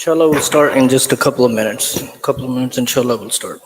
Inshallah, we'll start in just a couple of minutes. A couple of minutes, inshallah, we'll start.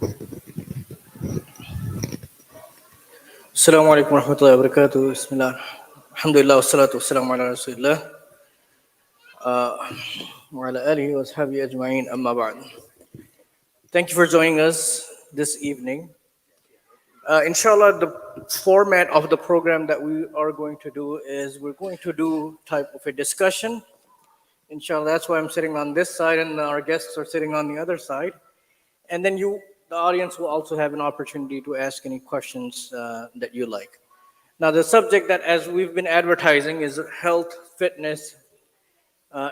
Assalamu alaikum warahmatullahi wabarakatuh. Bismillah. Alhamdulillah wassalatu wassalamu ala rasulillah wa ala alihi wa ashabihi ajma'in amma ba'd. Thank you for joining us this evening. Inshallah, the format of the program that we are going to do is we're going to do type of a discussion. Inshallah, that's why I'm sitting on this side and our guests are sitting on the other side. And then the audience will also have an opportunity to ask any questions that you like. Now, the subject that as we've been advertising is health, fitness,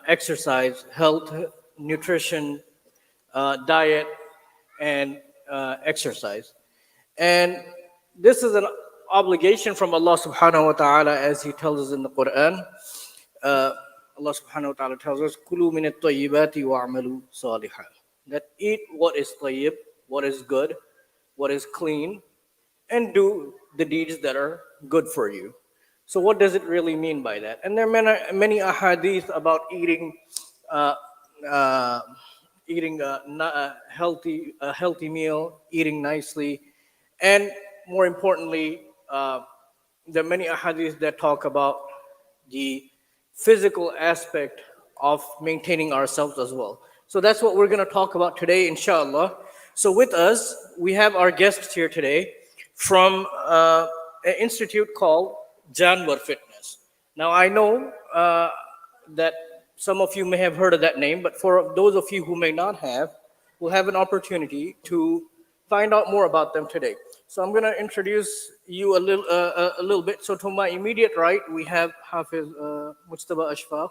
exercise, health, nutrition, diet, and exercise. And this is an obligation from Allah subhanahu wa ta'ala as He tells us in the Quran. Allah subhanahu wa ta'ala tells us, Kulu min at-tayyibati wa'amalu salihan. That eat what is tayyib, what is good, what is clean, and do the deeds that are good for you. So what does it really mean by that? And there are many ahadith about uh, uh, eating a healthy meal, eating nicely, and more importantly, there are many ahadith that talk about the physical aspect of maintaining ourselves as well. So that's what we're going to talk about today, inshallah. So with us, we have our guests here today from an institute called Jaanwar Fitness. Now I know that some of you may have heard of that name, but for those of you who may not have, we'll have an opportunity to find out more about them today. So I'm going to introduce you a little bit. So to my immediate right, we have Hafiz Mujtaba Ashfaq,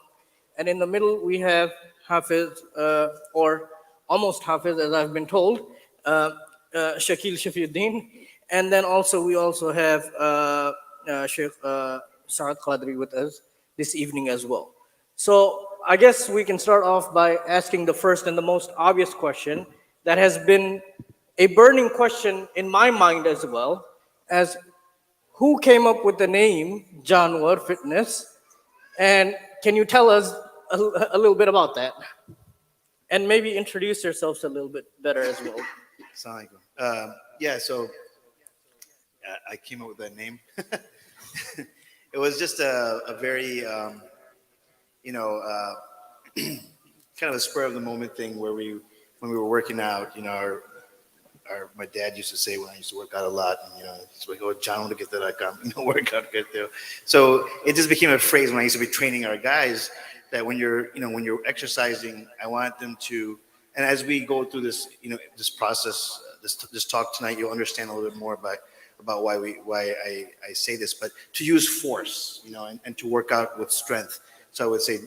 and in the middle we have Hafiz, or almost Hafiz, as I've been told, Shakil Shafiuddin, and then we also have Sheikh Saad Qadri with us this evening as well. So I guess we can start off by asking the first and the most obvious question that has been a burning question in my mind as well, as who came up with the name Jaanwar Fitness, and can you tell us a little bit about that, and maybe introduce yourselves a little bit better as well. Assalamu alaikum. Yeah, so I came up with that name. It was just a very, you know, kind of a spur of the moment thing where when we were working out, my dad used to say when I used to work out a lot, and, it's like, oh, John, want to get that I come, workout, get there. So it just became a phrase when I used to be training our guys that when you're exercising, I want them to, and as we go through this, this process, this talk tonight, you'll understand a little bit more about why I say this, but to use force, and to work out with strength. So I would say,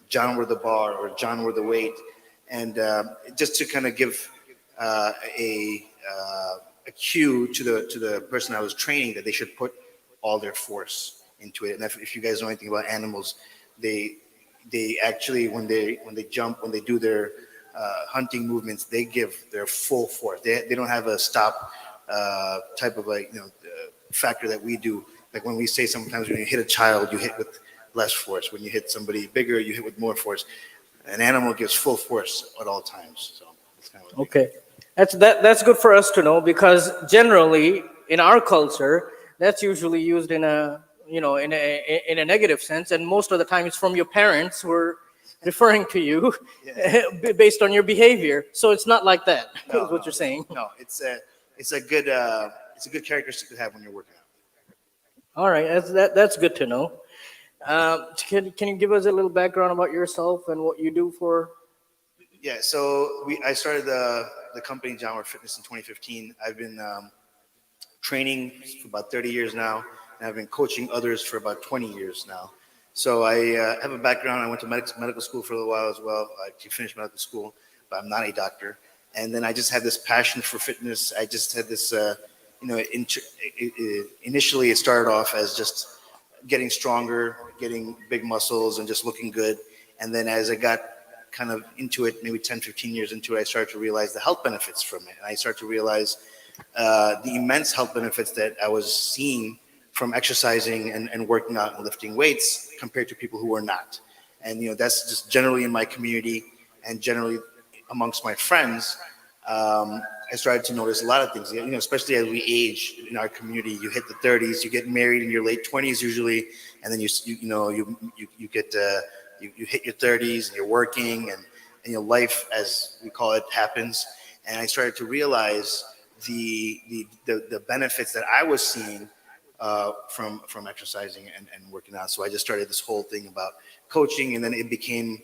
John were the bar or John were the weight, and just to kind of give a cue to the person I was training that they should put all their force into it. And if you guys know anything about animals, they actually when they jump, when they do their hunting movements, they give their full force. They don't have a stop type of factor that we do. Like when we say sometimes when you hit a child, you hit with less force. When you hit somebody bigger, you hit with more force. An animal gives full force at all times. So that's kind of okay. That's good for us to know, because generally in our culture that's usually used in a negative sense, and most of the time it's from your parents who are referring to you based on your behavior. So it's not like that. No, is what you're saying. No, it's a good characteristic to have when you're working out. All right, that's good to know. Can you give us a little background about yourself and what you do for? Yeah, so I started the company Jaanwar Fitness in 2015. I've been training for about 30 years now, and I've been coaching others for about 20 years now. So I have a background. I went to medical school for a little while as well. I finished medical school, but I'm not a doctor. And then I just had this passion for fitness. I just had this, initially it started off as just getting stronger, getting big muscles, and just looking good. And then as I got kind of into it, maybe 10, 15 years into it, I started to realize the health benefits from it. And I started to realize the immense health benefits that I was seeing from exercising and working out and lifting weights compared to people who were not. And, that's just generally in my community and generally amongst my friends. I started to notice a lot of things. Especially as we age in our community, you hit the 30s, you get married in your late 20s usually, and then you get you hit your 30s and you're working and life as we call it happens. And I started to realize the benefits that I was seeing from exercising and working out. So I just started this whole thing about coaching, and then it became,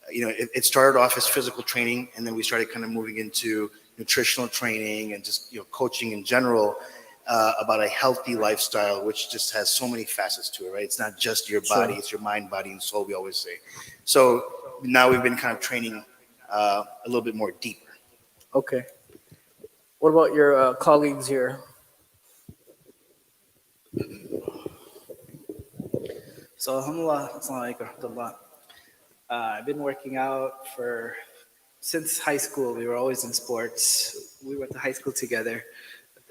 it started off as physical training, and then we started kind of moving into nutritional training and just coaching in general about a healthy lifestyle, which just has so many facets to it, right? It's not just your body; Sure. it's your mind, body, and soul. We always say. So now we've been kind of training a little bit more deeper. Okay. What about your colleagues here? So, alhamdulillah, assalamu alaikum, rahmatullah. I've been working out since high school. We were always in sports. We went to high school together.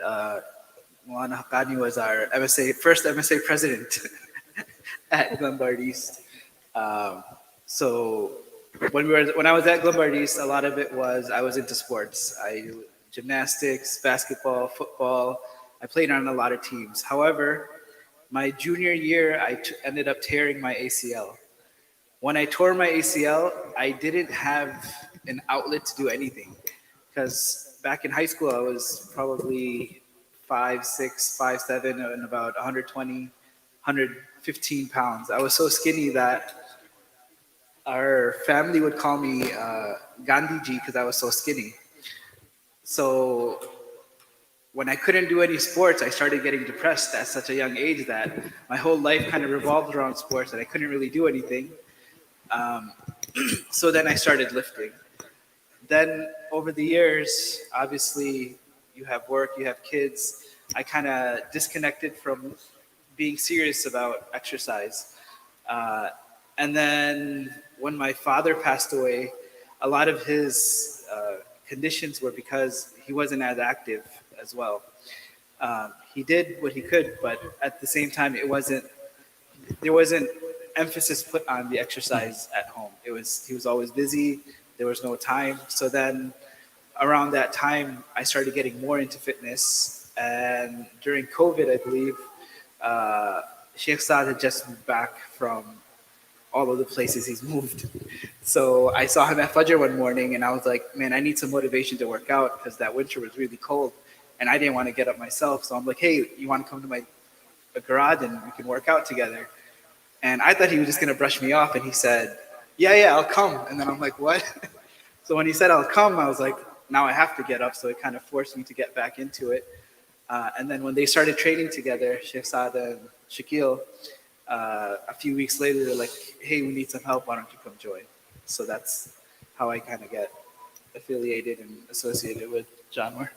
Uh, Moana Haqqani was our first MSA president at Glenbard East. Um, so when I was at Glenbard East, a lot of it was I was into sports. I gymnastics, basketball, football. I played on a lot of teams. However, my junior year, ended up tearing my ACL. When I tore my ACL, I didn't have an outlet to do anything because back in high school, I was probably 5'6", 5'7", and about 120, 115 pounds. I was so skinny that our family would call me Gandhiji because I was so skinny. So when I couldn't do any sports, I started getting depressed at such a young age that my whole life kind of revolved around sports and I couldn't really do anything. Um, so then I started lifting. Then over the years, obviously, you have work, you have kids. I kind of disconnected from being serious about exercise. Uh, and then when my father passed away, a lot of his conditions were because he wasn't as active as well. He did what he could, but at the same time, there wasn't emphasis put on the exercise at home. He was always busy. There was no time. So then around that time, I started getting more into fitness. And during COVID, I believe, Sheikh Saad had just moved back from all of the places he's moved. So I saw him at Fajr one morning and I was like, man, I need some motivation to work out because that winter was really cold and I didn't want to get up myself. So I'm like, hey, you want to come to my garage and we can work out together? And I thought he was just going to brush me off and he said, yeah, I'll come. And then I'm like, what? So when he said I'll come, I was like, now I have to get up. So it kind of forced me to get back into it. And then when they started training together, Sheikh Saad and Shaquille, a few weeks later, they're like, hey, we need some help. Why don't you come join? So that's how I kind of get affiliated and associated with Jaanwar.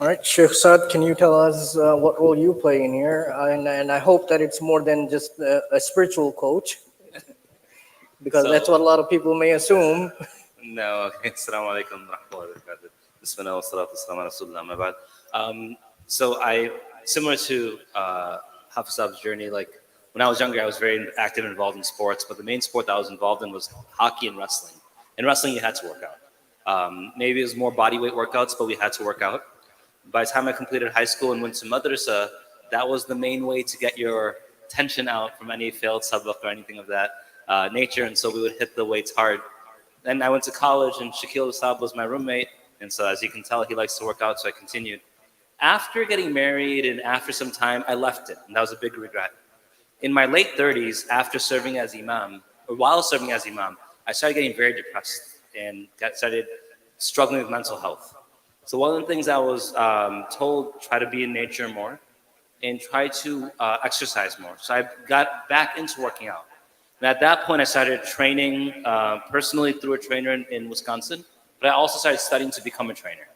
All right, Sheikh Saad, can you tell us what role you play in here? And I hope that it's more than just a spiritual coach, because that's what a lot of people may assume. No, okay. Assalamu alaikum wa rahmatullahi wa barakatuh. Bismillah wa salatu wassalamu ala rasulillah, amma ba'd. So similar to Hafizab's journey, like when I was younger, I was very active and involved in sports, but the main sport that I was involved in was hockey and wrestling. In wrestling, you had to work out. Maybe it was more body weight workouts, but we had to work out. By the time I completed high school and went to madrasa, that was the main way to get your tension out from any failed sabak or anything of that nature, and so we would hit the weights hard. Then I went to college, and Shaquille Saab was my roommate, and so as you can tell, he likes to work out, so I continued. After getting married and after some time, I left it, and that was a big regret. In my late 30s, after serving as imam, or while serving as imam, I started getting very depressed and started struggling with mental health. So one of the things I was told, try to be in nature more and try to exercise more. So I got back into working out. And at that point, I started training personally through a trainer in Wisconsin, but I also started studying to become a trainer.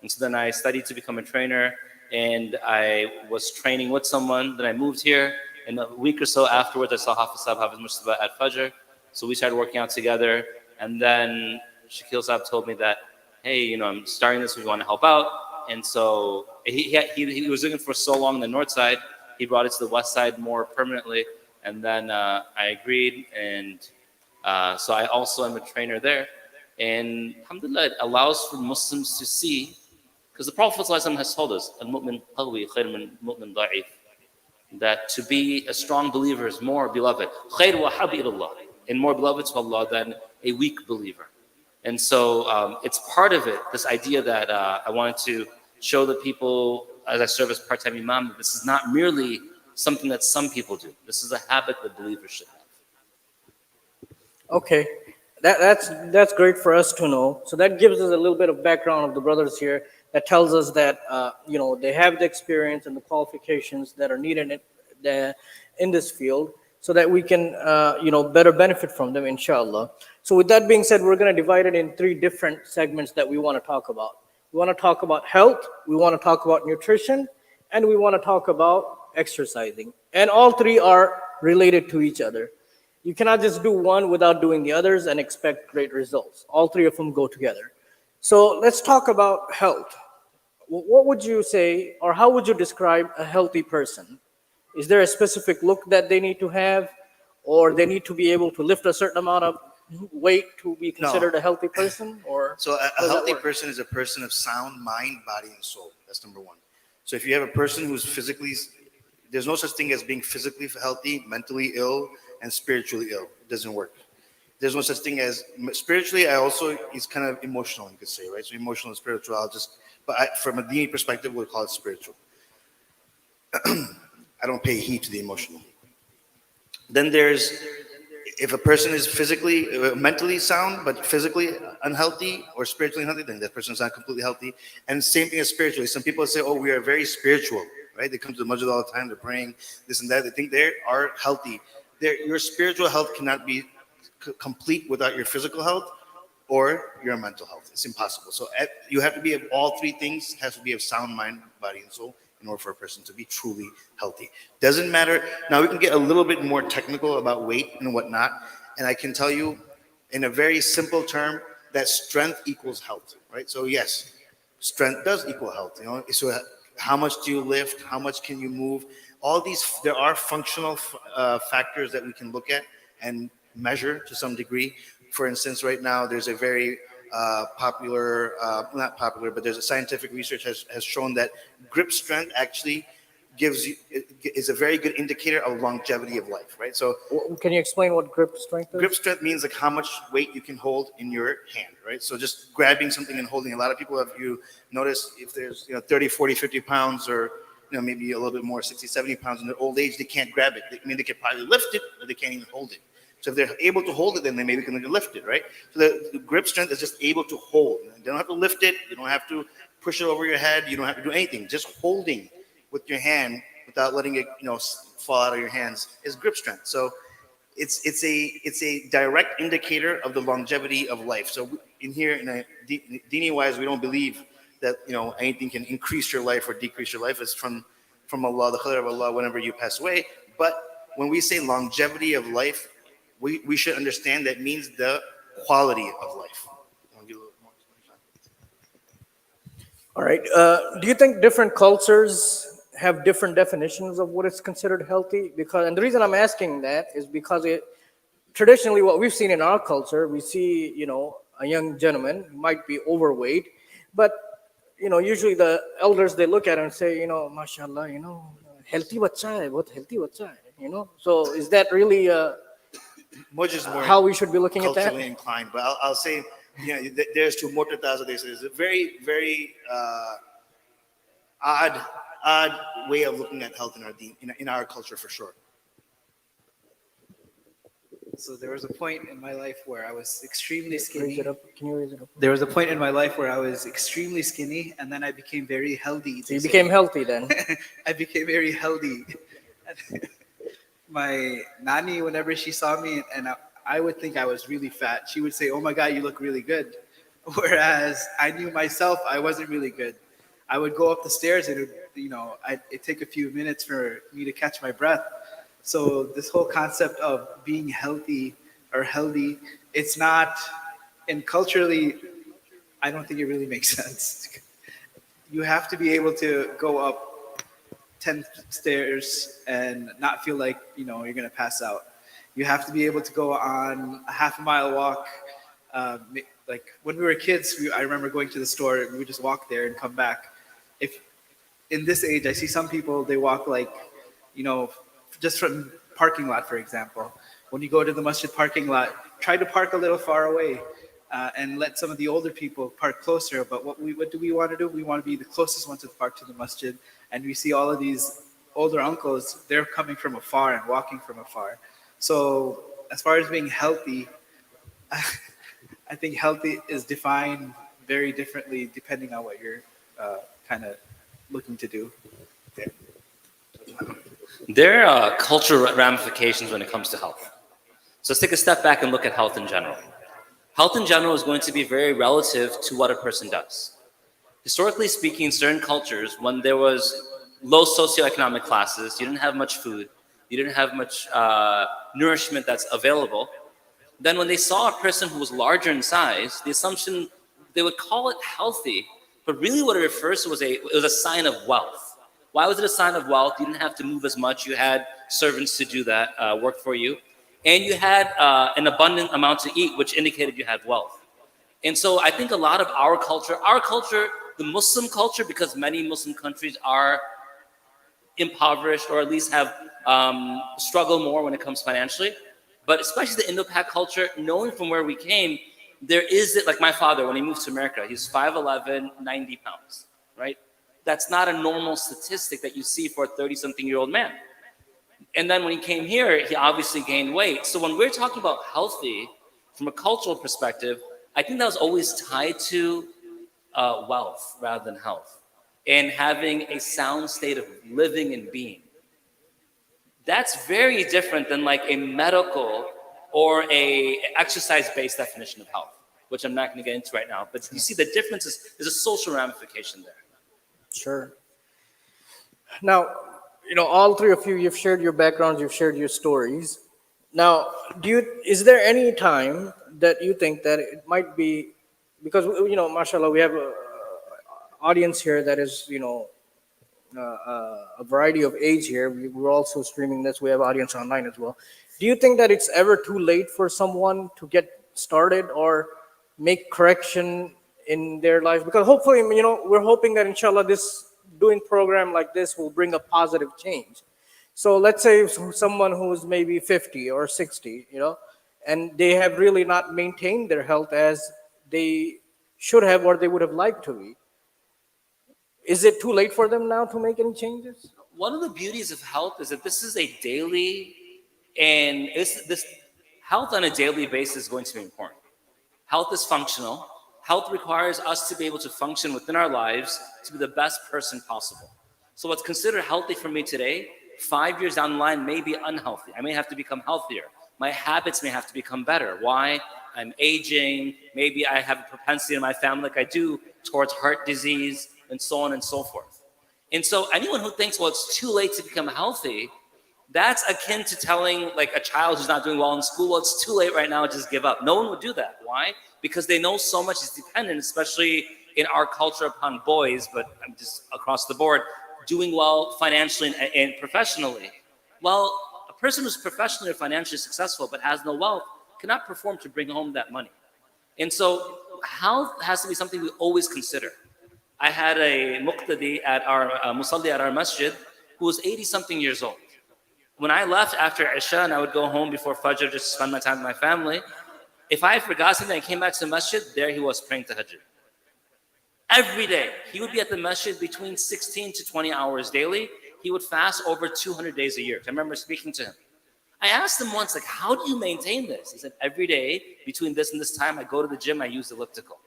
And so then I studied to become a trainer, and I was training with someone. Then I moved here, and a week or so afterwards, I saw Hafiz Saab, Hafiz Mustafa at Fajr. So we started working out together, and then Shakil Saab told me that, hey, I'm starting this, we want to help out. And so he was looking for so long on the north side, he brought it to the west side more permanently. And then I agreed, and so I also am a trainer there. And alhamdulillah, it allows for Muslims to see, because the Prophet ﷺ has told us, Al-mu'min qawi khair min mu'min da'if, that to be a strong believer is more beloved, khair wa habbi ilallah, and more beloved to Allah than a weak believer. And so it's part of it, this idea that I wanted to show the people as I serve as part-time imam, that this is not merely something that some people do. This is a habit that believers should have. Okay, that's great for us to know. So that gives us a little bit of background of the brothers here. That tells us that they have the experience and the qualifications that are needed in this field, so that we can better benefit from them, inshallah. So with that being said, we're going to divide it in three different segments that we want to talk about. We want to talk about health, we want to talk about nutrition, and we want to talk about exercising. And all three are related to each other. You cannot just do one without doing the others and expect great results. All three of them go together. So let's talk about health. What would you say, or how would you describe a healthy person? Is there a specific look that they need to have, or they need to be able to lift a certain amount of weight to be considered a healthy person? Or So how a does that healthy work? person is a person of sound mind, body, and soul. That's number one. So if you have a person who's physically, there's no such thing as being physically healthy, mentally ill, and spiritually ill. It doesn't work. There's no such thing as spiritually. I also is kind of emotional, you could say, right? So emotional and spiritual. From a dini perspective, we'll call it spiritual. I don't pay heed to the emotional. Then there's, if a person is physically, mentally sound, but physically unhealthy or spiritually unhealthy, then that person is not completely healthy. And same thing as spiritually. Some people say, oh, we are very spiritual, right? They come to the masjid all the time, they're praying, this and that. They think they are healthy. Your spiritual health cannot be complete without your physical health or your mental health. It's impossible. So you have to be of all three things, has to be of sound mind, body, and soul in order for a person to be truly healthy. Doesn't matter. Now we can get a little bit more technical about weight and whatnot. And I can tell you in a very simple term that strength equals health, right? So yes, strength does equal health. So how much do you lift? How much can you move? All these, there are functional factors that we can look at and measure to some degree. For instance, right now there's a very popular, not popular, but there's a scientific research has shown that grip strength actually is a very good indicator of longevity of life, right? So Can you explain what grip strength is? grip strength means like how much weight you can hold in your hand, right? So just grabbing something and holding. A lot of people, if you notice, if there's 30, 40, 50 pounds or maybe a little bit more, 60, 70 pounds in their old age, they can't grab it. They can probably lift it, but they can't even hold it. So if they're able to hold it, then they maybe can lift it, right? So the grip strength is just able to hold. You don't have to lift it. You don't have to push it over your head. You don't have to do anything. Just holding with your hand without letting it, fall out of your hands is grip strength. So it's a direct indicator of the longevity of life. So in here, dini wise, we don't believe that anything can increase your life or decrease your life. It's from Allah, the qadr of Allah, whenever you pass away. But when we say longevity of life, we should understand that means the quality of life. All right. Do you think different cultures have different definitions of what is considered healthy? And the reason I'm asking that is because traditionally what we've seen in our culture, we see, a young gentleman who might be overweight, but, usually the elders, they look at him and say, mashallah, healthy bacha hai, bahut healthy bacha hai, So is that really Much is more how we should be looking at that? culturally inclined, but I'll say, there's two mortatas. There's a very, very odd way of looking at health in our deen, in our culture for sure. So there was a point in my life where I was extremely Raise skinny. it up. Can you raise it up? There was a point in my life where I was extremely skinny, and then I became very healthy. So you became healthy then. I became very healthy. My nanny, whenever she saw me, and I would think I was really fat, she would say, "Oh my God, you look really good." Whereas I knew myself, I wasn't really good. I would go up the stairs, and it'd take a few minutes for me to catch my breath. So this whole concept of being healthy or healthy, it's not, and culturally, I don't think it really makes sense. You have to be able to go up 10 stairs and not feel like, you're going to pass out. You have to be able to go on a half a mile walk, like when we were kids, I remember going to the store and we would just walk there and come back. If in this age, I see some people, they walk like, you know, just from parking lot, for example. When you go to the masjid parking lot, try to park a little far away and let some of the older people park closer. But what do we want to do? We want to be the closest one to the park to the masjid. And we see all of these older uncles, they're coming from afar and walking from afar. So as far as being healthy, I think healthy is defined very differently depending on what you're kind of looking to do. There are cultural ramifications when it comes to health. So let's take a step back and look at health in general. Health in general is going to be very relative to what a person does. Historically speaking, in certain cultures, when there was low socioeconomic classes, you didn't have much food, you didn't have much nourishment that's available, then when they saw a person who was larger in size, the assumption, they would call it healthy, but really what it refers to was it was a sign of wealth. Why was it a sign of wealth? You didn't have to move as much. You had servants to do that work for you. And you had an abundant amount to eat, which indicated you had wealth. And so I think a lot of our culture, the Muslim culture, because many Muslim countries are impoverished or at least have struggled more when it comes financially, but especially the Indo-Pak culture, knowing from where we came, there is, like my father, when he moved to America, he's 5'11", 90 pounds, right? That's not a normal statistic that you see for a 30-something-year-old man. And then when he came here, he obviously gained weight. So when we're talking about healthy, from a cultural perspective, I think that was always tied to wealth rather than health and having a sound state of living and being. That's very different than like a medical or a exercise-based definition of health, which I'm not going to get into right now. But you see the difference is there's a social ramification there. Sure. Now, all three of you, you've shared your backgrounds, you've shared your stories. Now, is there any time that you think that it might be, because, mashallah, we have a audience here that is, a variety of age here. We're also streaming this. We have audience online as well. Do you think that it's ever too late for someone to get started or make correction in their life? Because hopefully, we're hoping that inshallah this doing program like this will bring a positive change. So let's say someone who's maybe 50 or 60, and they have really not maintained their health as they should have or they would have liked to be. Is it too late for them now to make any changes? One of the beauties of health is that this is a daily, and this health on a daily basis is going to be important. Health is functional. Health requires us to be able to function within our lives to be the best person possible. So what's considered healthy for me today, 5 years down the line may be unhealthy. I may have to become healthier. My habits may have to become better. Why? I'm aging. Maybe I have a propensity in my family like I do towards heart disease and so on and so forth. And so anyone who thinks, well, it's too late to become healthy, that's akin to telling like a child who's not doing well in school, well, it's too late right now, just give up. No one would do that. Why? Because they know so much is dependent, especially in our culture, upon boys, but I'm just across the board, doing well financially and professionally. Well, a person who's professionally or financially successful but has no wealth cannot perform to bring home that money. And so health has to be something we always consider. I had a muqtadi at our musalli at our masjid who was 80-something years old. When I left after Isha and I would go home before Fajr just to spend my time with my family, if I forgot something and came back to the masjid, there he was praying tahajjud. Every day. He would be at the masjid between 16 to 20 hours daily. He would fast over 200 days a year. I remember speaking to him. I asked him once, like, how do you maintain this? He said, every day between this and this time, I go to the gym, I use the elliptical.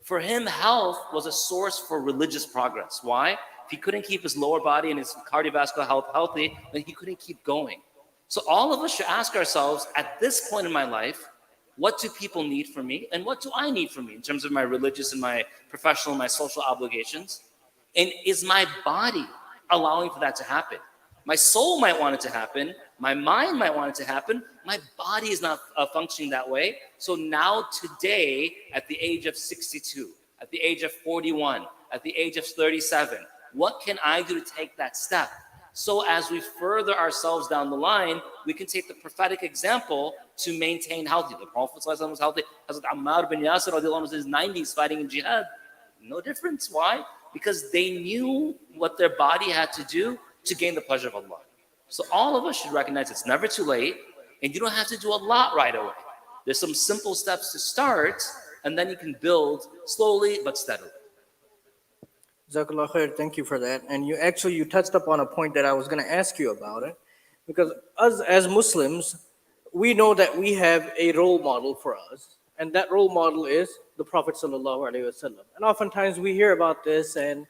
For him, health was a source for religious progress. Why? If he couldn't keep his lower body and his cardiovascular health healthy, then he couldn't keep going. So all of us should ask ourselves, at this point in my life, what do people need from me? And what do I need from me in terms of my religious and my professional and my social obligations? And is my body allowing for that to happen? My soul might want it to happen. My mind might want it to happen. My body is not functioning that way. So now today, at the age of 62, at the age of 41, at the age of 37, what can I do to take that step? So as we further ourselves down the line, we can take the prophetic example to maintain healthy. The Prophet ﷺ was healthy. Hazrat Ammar bin Yasir radiallahu anhu was in his 90s fighting in jihad. No difference. Why? Because they knew what their body had to do to gain the pleasure of Allah. So all of us should recognize it's never too late, and you don't have to do a lot right away. There's some simple steps to start, and then you can build slowly but steadily. Jazakallah khair, thank you for that. And you touched upon a point that I was going to ask you about it, because us as Muslims, we know that we have a role model for us, and that role model is the Prophet sallallahu alaihi wasallam. And oftentimes we hear about this, and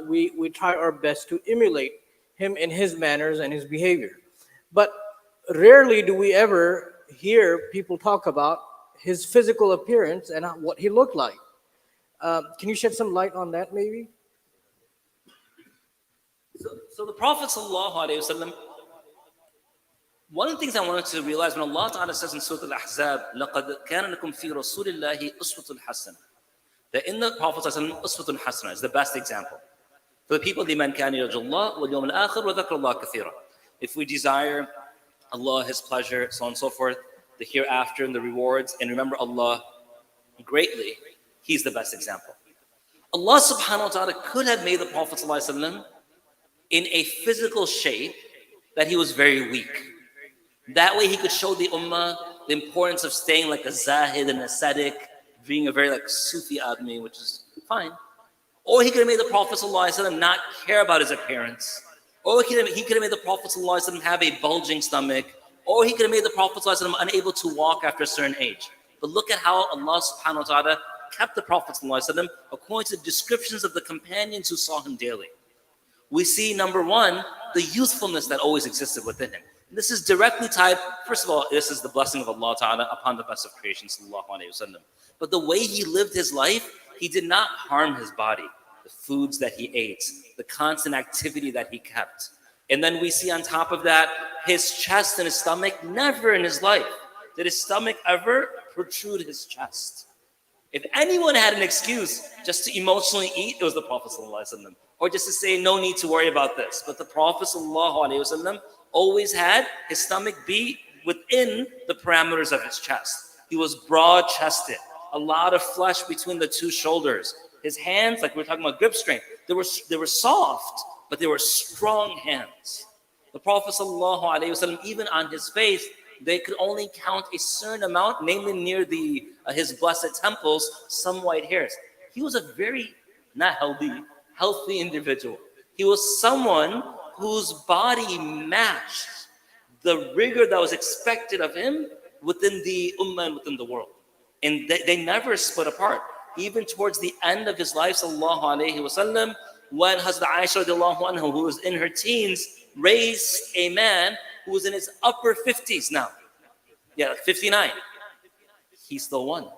we try our best to emulate him in his manners and his behavior. But rarely do we ever hear people talk about his physical appearance and what he looked like. Can you shed some light on that, maybe? So the Prophet ﷺ, one of the things I wanted to realize when Allah Ta'ala says in Surah Al-Ahzab, لَقَدْ كَانَ لَكُمْ فِي رَسُولِ اللَّهِ أُسْوَةٌ حَسَنَةٌ, that in the Prophet ﷺ, أُسْوَةٌ حَسَنَةٌ is the best example. For the people, لِمَنْ كَانَ يَرْجُو اللَّهَ وَالْيَوْمَ الْآخِرَ وَذَكْرَ اللَّهَ كَثِيرًا. If we desire Allah, His pleasure, so on and so forth, the hereafter and the rewards, and remember Allah greatly, He's the best example. Allah subhanahu wa ta'ala could have made the Prophet ﷺ in a physical shape that he was very weak. That way he could show the ummah the importance of staying like a zahid, an ascetic, being a very like Sufi admi, which is fine. Or he could have made the Prophet ﷺ not care about his appearance. Or he could have made the Prophet ﷺ have a bulging stomach. Or he could have made the Prophet ﷺ unable to walk after a certain age. But look at how Allah subhanahu wa ta'ala kept the Prophet ﷺ according to the descriptions of the companions who saw him daily. We see, number one, the youthfulness that always existed within him. And this is directly tied, first of all, this is the blessing of Allah Ta'ala upon the best of creation, sallallahu alayhi wasallam. But the way he lived his life, he did not harm his body. The foods that he ate, the constant activity that he kept. And then we see on top of that, his chest and his stomach, never in his life did his stomach ever protrude his chest. If anyone had an excuse just to emotionally eat, it was the Prophet ﷺ. Or just to say, no need to worry about this. But the Prophet ﷺ always had his stomach be within the parameters of his chest. He was broad-chested, a lot of flesh between the two shoulders. His hands, like we were talking about grip strength, they were soft, but they were strong hands. The Prophet ﷺ, even on his face, they could only count a certain amount, namely near his blessed temples, some white hairs. He was a very, not healthy individual. He was someone whose body matched the rigor that was expected of him within the ummah and within the world. And they never split apart. Even towards the end of his life, sallallahu alayhi wasallam, when Hazrat Aisha radiallahu anha, who was in her teens, raised a man who was in his upper 50s now. Yeah, like 59. He still won.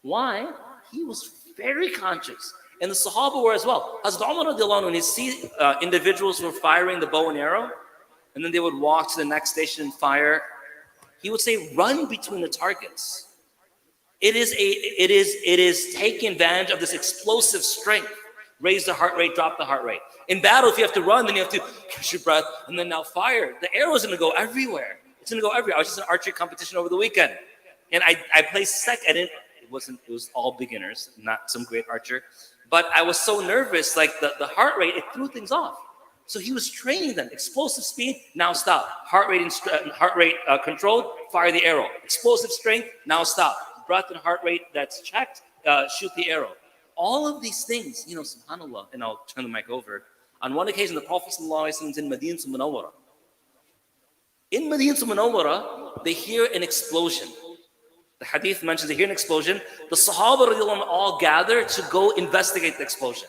Why? He was very conscious. And the Sahaba were as well. Hazrat Umar radiallahu anhu, when he see individuals who were firing the bow and arrow, and then they would walk to the next station and fire, he would say, run between the targets. It is taking advantage of this explosive strength. Raise the heart rate, drop the heart rate. In battle, if you have to run, then you have to catch your breath and then now fire. The arrow's gonna go everywhere. It's gonna go everywhere. I was just in an archery competition over the weekend. And I placed second. It was all beginners, not some great archer. But I was so nervous, like the heart rate, it threw things off. So he was training them. Explosive speed, now stop. Heart rate controlled, fire the arrow. Explosive strength, now stop. Breath and heart rate that's checked, shoot the arrow. All of these things, subhanAllah, and I'll turn the mic over. On one occasion, the Prophet ﷺ is in Madinah Munawwara. In Madinah Munawwara, they hear an explosion. The hadith mentions they hear an explosion. The Sahaba radiallahu anhu all gather to go investigate the explosion.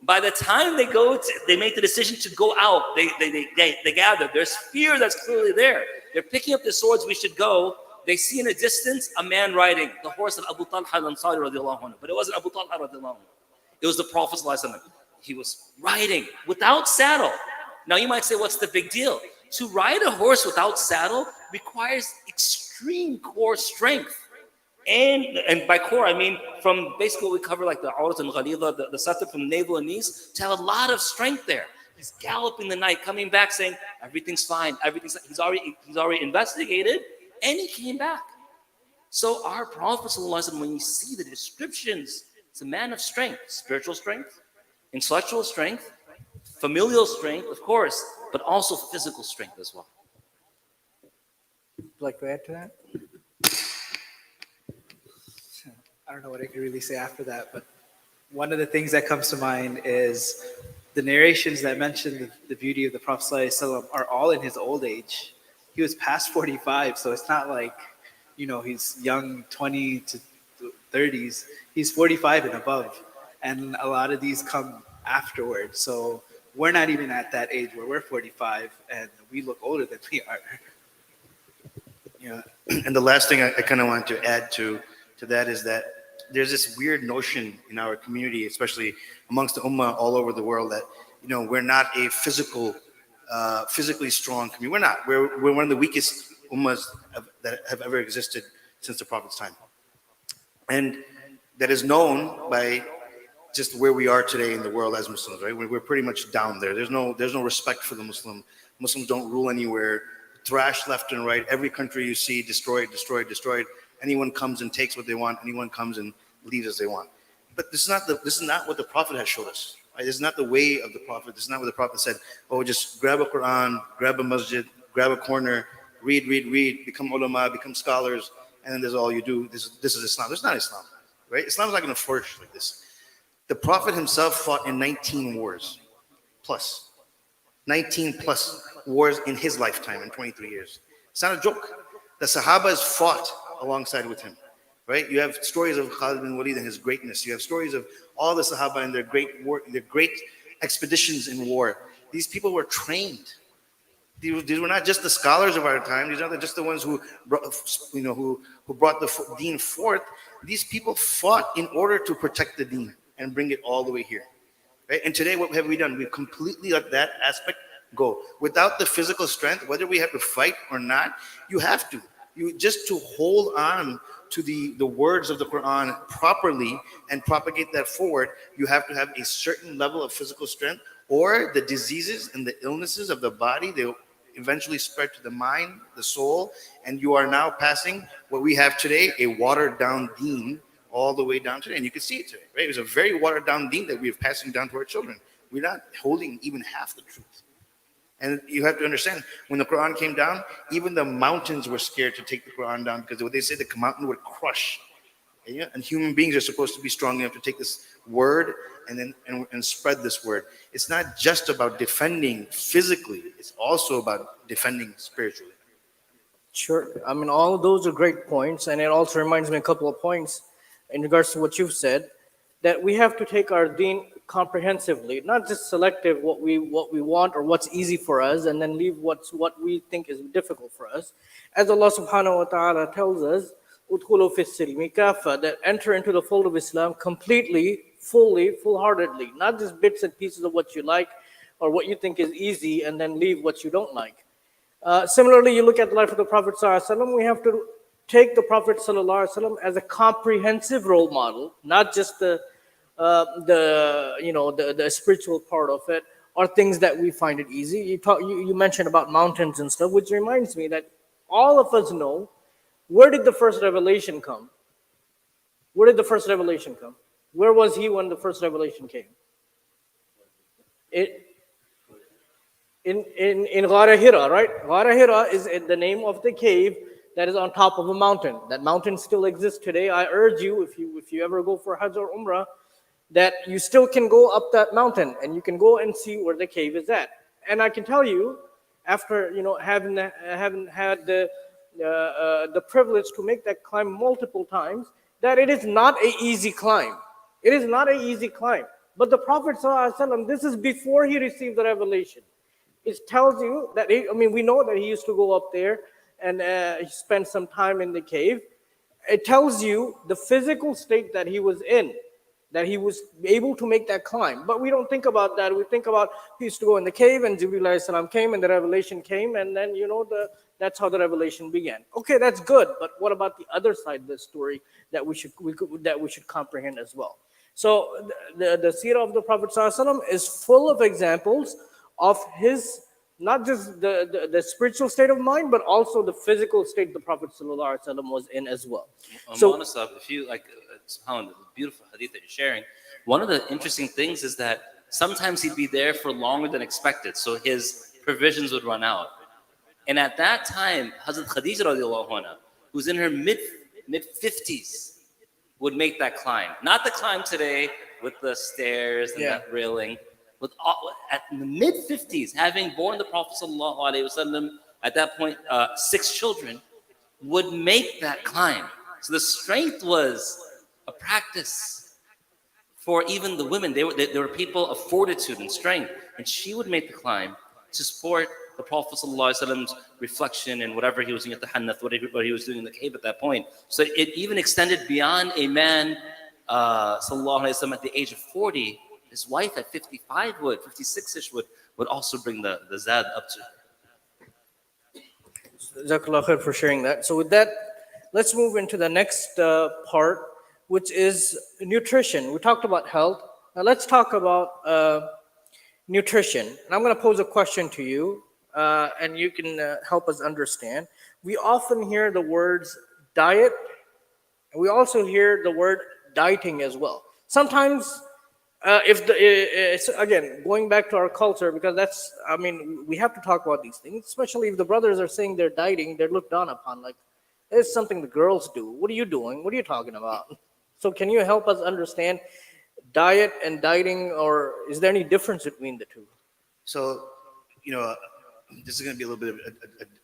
By the time they make the decision to go out, they gather. There's fear that's clearly there. They're picking up their swords, we should go. They see in a distance a man riding the horse of Abu Talha al-Ansari radiallahu anhu. But it wasn't Abu Talha radiallahu anhu. It was the Prophet ﷺ. He was riding without saddle. Now you might say, what's the big deal? To ride a horse without saddle requires extreme core strength. And by core, I mean from basically what we cover, like the aurat and ghalidha, the satar from navel and knees, to have a lot of strength there. He's galloping the night, coming back saying, everything's fine. He's already investigated, and he came back. So our Prophet, ﷺ, when you see the descriptions, it's a man of strength, spiritual strength, intellectual strength, familial strength, of course, but also physical strength as well. Would you like to add to that? I don't know what I could really say after that, but one of the things that comes to mind is the narrations that mention the beauty of the Prophet ﷺ are all in his old age. He was past 45, so it's not like, he's young 20 to 30s. He's 45 and above. And a lot of these come afterwards. So we're not even at that age where we're 45 and we look older than we are. Yeah. And the last thing I kind of want to add to that is that there's this weird notion in our community, especially amongst the ummah all over the world, that we're not a physically strong community. We're not. We're one of the weakest ummahs that have ever existed since the Prophet's time, and that is known by just where we are today in the world as Muslims. Right? We're pretty much down there. There's no respect for the Muslim. Muslims don't rule anywhere. Trash left and right. Every country you see, destroyed. Anyone comes and takes what they want. Anyone comes and leaves as they want. But this is not what the Prophet has showed us. Right? This is not the way of the Prophet. This is not what the Prophet said. Oh, just grab a Quran, grab a masjid, grab a corner, read, become ulama, become scholars, and then there's all you do. This is Islam. This is not Islam. Right? Islam is not going to flourish like this. The Prophet himself fought in 19 wars plus. 19 plus wars in his lifetime in 23 years. It's not a joke. The Sahabas fought alongside with him, right? You have stories of Khalid bin Walid and his greatness. You have stories of all the Sahaba and their great expeditions in war. These people were trained. These were not just the scholars of our time. These are not just the ones who brought, who brought the deen forth. These people fought in order to protect the deen and bring it all the way here. Right? And today, what have we done? We've completely let that aspect go. Without the physical strength, whether we have to fight or not, you have to. Just to hold on to the words of the Quran properly and propagate that forward, you have to have a certain level of physical strength, or the diseases and the illnesses of the body, they'll eventually spread to the mind, the soul, and you are now passing what we have today, a watered down deen, all the way down today. And you can see it today, right? It was a very watered down deen that we are passing down to our children. We're not holding even half the truth. And you have to understand, when the Quran came down, even the mountains were scared to take the Quran down, because what they said, the mountain would crush. Yeah? And human beings are supposed to be strong enough to take this word and spread this word. It's not just about defending physically, it's also about defending spiritually. Sure. I mean, all of those are great points, and it also reminds me a couple of points in regards to what you've said, that we have to take our deen comprehensively, not just selective what we want or what's easy for us, and then leave what we think is difficult for us. As Allah subhanahu wa ta'ala tells us, "Udkhulu fis silmi kaffa," that enter into the fold of Islam completely, fully, full-heartedly, not just bits and pieces of what you like or what you think is easy, and then leave what you don't like. Similarly, you look at the life of the Prophet ﷺ, we have to take the Prophet ﷺ as a comprehensive role model, not just the spiritual part of it, or things that we find it easy. You mentioned about mountains and stuff, which reminds me that all of us know, where did the first revelation come? Where did the first revelation come? Where was he when the first revelation came? In Ghar Hira, right? Ghar Hira is the name of the cave that is on top of a mountain. That mountain still exists today. I urge you, if you ever go for Hajj or Umrah, that you still can go up that mountain and you can go and see where the cave is at. And I can tell you, after having had the privilege to make that climb multiple times, that it is not an easy climb. It is not an easy climb. But the Prophet ﷺ, this is before he received the revelation. It tells you that we know that he used to go up there and he spent some time in the cave. It tells you the physical state that he was in, that he was able to make that climb. But we don't think about that. We think about he used to go in the cave and Jibreel alayhi salam came and the revelation came, and then that's how the revelation began. Okay, that's good, but what about the other side of the story that we should comprehend as well? So the seerah of the Prophet ﷺ is full of examples of his, not just the spiritual state of mind, but also the physical state the Prophet ﷺ was in as well. So Honest, if you like, SubhanAllah, the beautiful hadith that you're sharing, one of the interesting things is that sometimes he'd be there for longer than expected, so his provisions would run out. And at that time, Hazrat Khadija radiallahu anha, who's in her mid 50s, would make that climb. Not the climb today with the stairs and Yeah. that railing. At the mid 50s, having born the Prophet sallallahu alaihi wasallam, at that point, 6 children, would make that climb. So the strength was a practice for even the women. They were people of fortitude and strength. And she would make the climb to support the Prophet ﷺ's reflection and whatever he was doing at the Hannath, what he was doing in the cave at that point. So it even extended beyond a man ﷺ at the age of 40. His wife at 55 56-ish would also bring the zad up to. Jazakallah khair for sharing that. So with that, let's move into the next part, which is nutrition. We talked about health. Now let's talk about nutrition. And I'm going to pose a question to you, and you can help us understand. We often hear the words diet, and we also hear the word dieting as well. Sometimes, it's again going back to our culture, because that's, I mean, we have to talk about these things, especially if the brothers are saying they're dieting, they're looked down upon like it's something the girls do. What are you doing? What are you talking about? So, can you help us understand diet and dieting, or is there any difference between the two? So, this is going to be a little bit of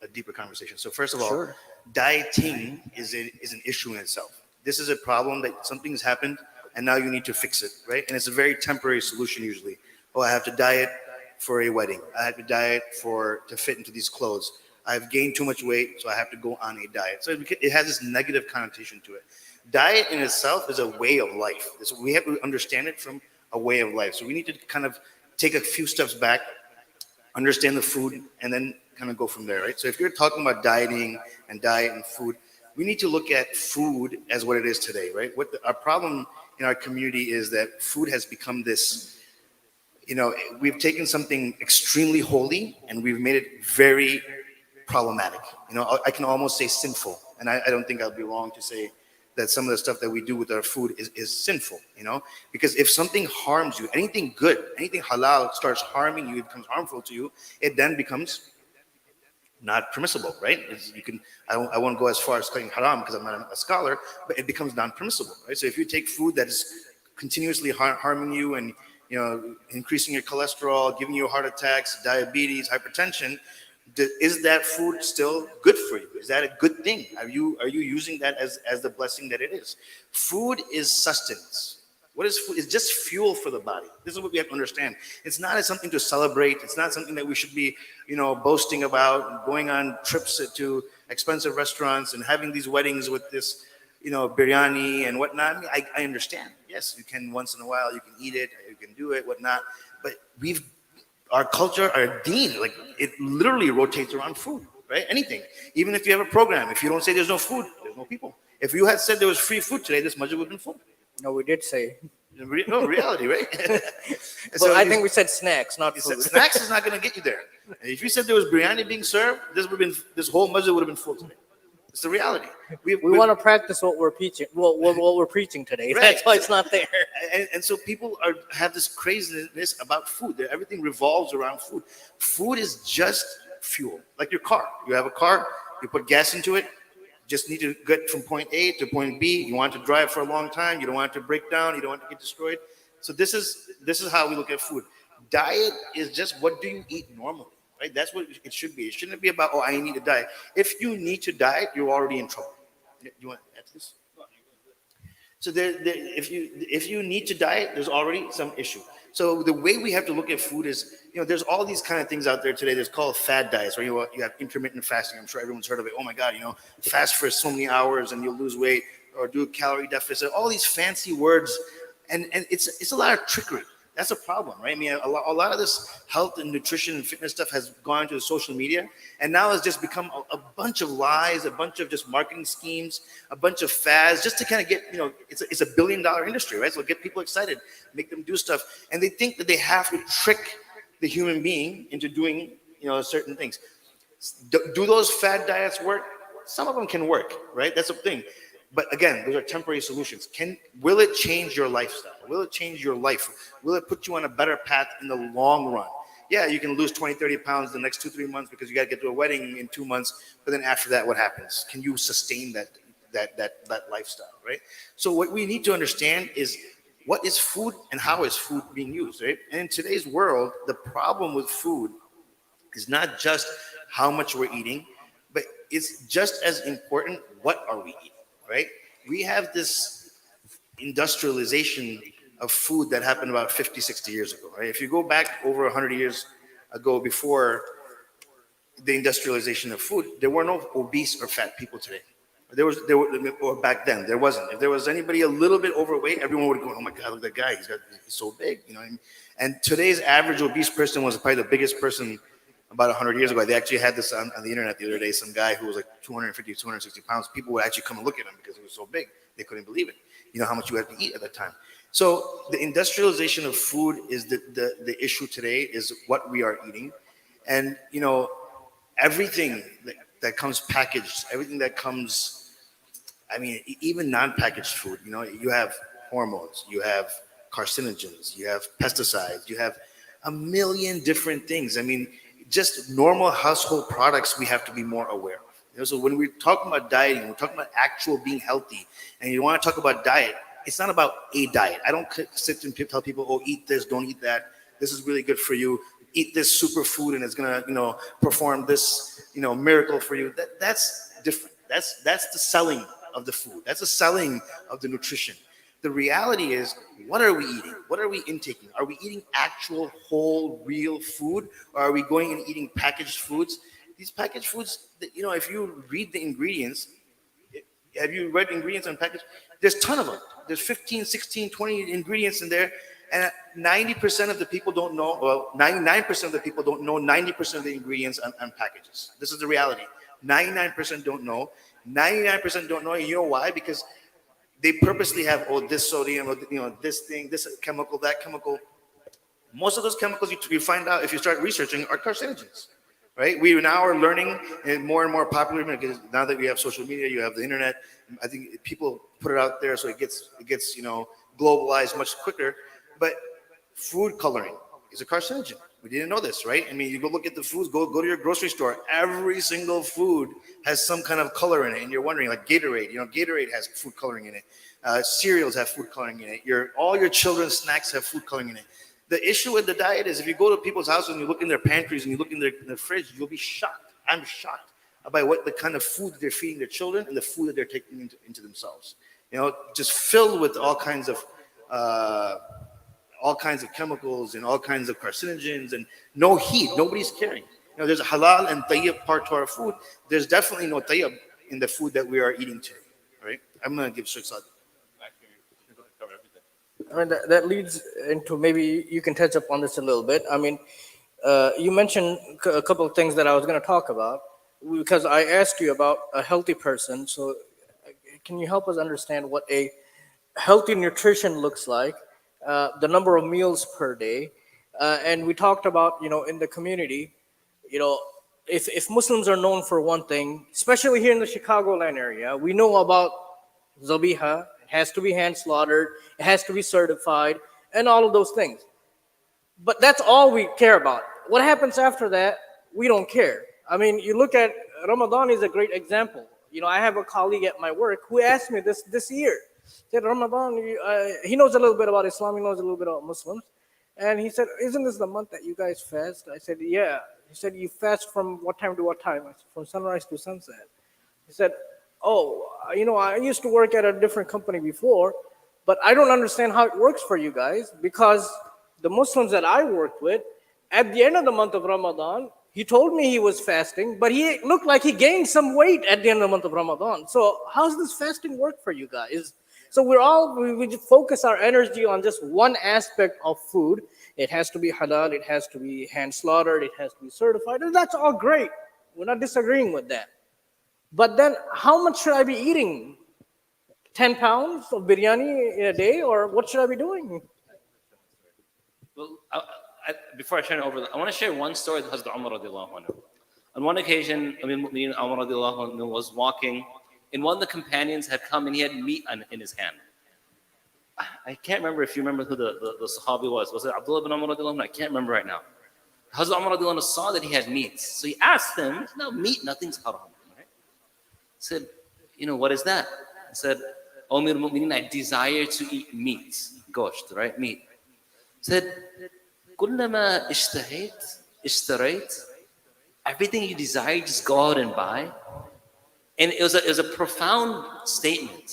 a deeper conversation. So, first of all, Sure. dieting is an issue in itself. This is a problem that something's happened, and now you need to fix it, right? And it's a very temporary solution usually. Oh, I have to diet for a wedding. I have to diet to fit into these clothes. I've gained too much weight, so I have to go on a diet. So it has this negative connotation to it. Diet in itself is a way of life. We have to understand it from a way of life. So we need to kind of take a few steps back, understand the food, and then kind of go from there, right? So if you're talking about dieting and diet and food, we need to look at food as what it is today, right? Our problem in our community is that food has become this, we've taken something extremely holy and we've made it very problematic. I can almost say sinful. And I don't think I'll be wrong to say that some of the stuff that we do with our food is sinful, because if something harms you, anything good, anything halal starts harming you, it becomes harmful to you, it then becomes not permissible, right? I won't go as far as saying haram because I'm not a scholar, but it becomes non-permissible, right? So if you take food that is continuously harming you and increasing your cholesterol, giving you heart attacks, diabetes, hypertension, is that food still good for you? Is that a good thing? Are you using that as the blessing that it is? Food is sustenance. What is food? It's just fuel for the body. This is what we have to understand. It's not as something to celebrate. It's not something that we should be, boasting about, going on trips to expensive restaurants and having these weddings with this, biryani and whatnot. I mean, I understand. Yes, you can once in a while, you can eat it, you can do it, whatnot. But our culture, our deen, like it literally rotates around food, right? Anything. Even if you have a program, if you don't say there's no food, there's no people. If you had said there was free food today, this masjid would have been full. No, we did say. No, reality, right? Well, I think we said snacks, not food. Snacks is not going to get you there. And if you said there was biryani being served, this whole masjid would have been full today. It's the reality. We want to practice what we're preaching. What we're preaching today. Right. That's why it's not there. And so people have this craziness about food. Everything revolves around food. Food is just fuel, like your car. You have a car, you put gas into it. Just need to get from point A to point B. You want to drive for a long time. You don't want it to break down. You don't want it to get destroyed. So this is how we look at food. Diet is just what do you eat normally, right? That's what it should be. It shouldn't be about, I need to diet. If you need to diet, you're already in trouble. You want to add to this? So if you need to diet, there's already some issue. So the way we have to look at food is, there's all these kind of things out there today. There's called fad diets, where you have intermittent fasting. I'm sure everyone's heard of it. Oh my God, fast for so many hours and you'll lose weight, or do a calorie deficit. All these fancy words, and it's a lot of trickery. That's a problem, right? I mean, a lot of this health and nutrition and fitness stuff has gone to social media, and now it's just become a bunch of lies, a bunch of just marketing schemes, a bunch of fads, just to kind of get, it's a $1 billion industry, right? So get people excited, make them do stuff, and they think that they have to trick the human being into doing, certain things. Do those fad diets work? Some of them can work, right? That's the thing. But again, those are temporary solutions. Will it change your lifestyle? Will it change your life? Will it put you on a better path in the long run? Yeah, you can lose 20, 30 pounds the next 2, 3 months because you got to get to a wedding in 2 months. But then after that, what happens? Can you sustain that lifestyle, right? So what we need to understand is what is food and how is food being used, right? And in today's world, the problem with food is not just how much we're eating, but it's just as important what are we eating, right? We have this industrialization of food that happened about 50, 60 years ago, right? If you go back over 100 years ago before the industrialization of food, there were no obese or fat people today. Or back then, there wasn't. If there was anybody a little bit overweight, everyone would go, "Oh my God, look at that guy! He's so big," you know. And today's average obese person was probably the biggest person about 100 years ago. They actually had this on the internet the other day. Some guy who was like 250, 260 pounds. People would actually come and look at him because he was so big. They couldn't believe it. You know how much you had to eat at that time. So the industrialization of food is the issue today. Is what we are eating, and everything that comes packaged, everything that comes. I mean, even non-packaged food, you have hormones, you have carcinogens, you have pesticides, you have a million different things. I mean, just normal household products we have to be more aware of. So when we're talking about dieting, we're talking about actual being healthy, and you want to talk about diet, it's not about a diet. I don't sit and tell people, oh, eat this, don't eat that. This is really good for you. Eat this superfood and it's gonna, perform this, miracle for you. That's different. That's the selling of the food. That's the selling of the nutrition. The reality is, what are we eating? What are we intaking? Are we eating actual, whole, real food? Or are we going and eating packaged foods? These packaged foods, if you read the ingredients, have you read ingredients on package? There's a ton of them. There's 15, 16, 20 ingredients in there. And 90% of the people don't know, well, 99% of the people don't know 90% of the ingredients on packages. This is the reality. 99% don't know. 99% don't know. And you know why? Because they purposely have, this sodium, this thing, this chemical, that chemical. Most of those chemicals you find out if you start researching are carcinogens, right? We now are learning, and more popular because now that we have social media, you have the internet. I think people put it out there so it gets globalized much quicker. But food coloring is a carcinogen. We didn't know this, right? I mean, you go look at the foods, go to your grocery store. Every single food has some kind of color in it, and you're wondering, like Gatorade. Gatorade has food coloring in it. Cereals have food coloring in it. All your children's snacks have food coloring in it. The issue with the diet is if you go to people's houses and you look in their pantries and you look in their fridge, you'll be shocked. I'm shocked about what the kind of food they're feeding their children and the food that they're taking into themselves. Just filled with all kinds of chemicals and all kinds of carcinogens and no heat. Nobody's caring. There's a halal and tayyib part to our food. There's definitely no tayyib in the food that we are eating today, right? I'm going to give Sheikh Saad. I mean, that leads into, maybe you can touch upon this a little bit. I mean, you mentioned a couple of things that I was going to talk about because I asked you about a healthy person. So can you help us understand what a healthy nutrition looks like, the number of meals per day? And we talked about, in the community, if Muslims are known for one thing, especially here in the Chicagoland area, we know about Zabiha. It has to be hand slaughtered. It has to be certified and all of those things. But that's all we care about. What happens after that, we don't care. I mean, you look at Ramadan is a great example. I have a colleague at my work who asked me this year. Said Ramadan, he knows a little bit about Islam, he knows a little bit about Muslims. And he said, isn't this the month that you guys fast? I said, yeah. He said, you fast from what time to what time? I said, from sunrise to sunset. He said, oh, I used to work at a different company before, but I don't understand how it works for you guys because the Muslims that I work with, at the end of the month of Ramadan, he told me he was fasting, but he looked like he gained some weight at the end of the month of Ramadan. So how's this fasting work for you guys? So we just focus our energy on just one aspect of food. It has to be halal, it has to be hand slaughtered, it has to be certified, and that's all great. We're not disagreeing with that. But then how much should I be eating? 10 pounds of biryani in a day, or what should I be doing? Well, before I turn it over, I want to share one story that Hazrat Umar radiallahu anhu. On one occasion, Umar radiallahu anhu was walking, and one of the companions had come and he had meat in his hand. I can't remember if you remember who the Sahabi was. Was it Abdullah bin Umar radiallahu anhu? I can't remember right now. Hazrat Umar radiallahu anhu saw that he had meat. So he asked him, no, meat, nothing's haram. Right? He said, what is that? He said, O Amir al-Mu'mineen, I desire to eat meat. Gosht, right? Meat. He said, كلما اشتهيت اشتريت. Everything you desire, just go out and buy. And it was a profound statement.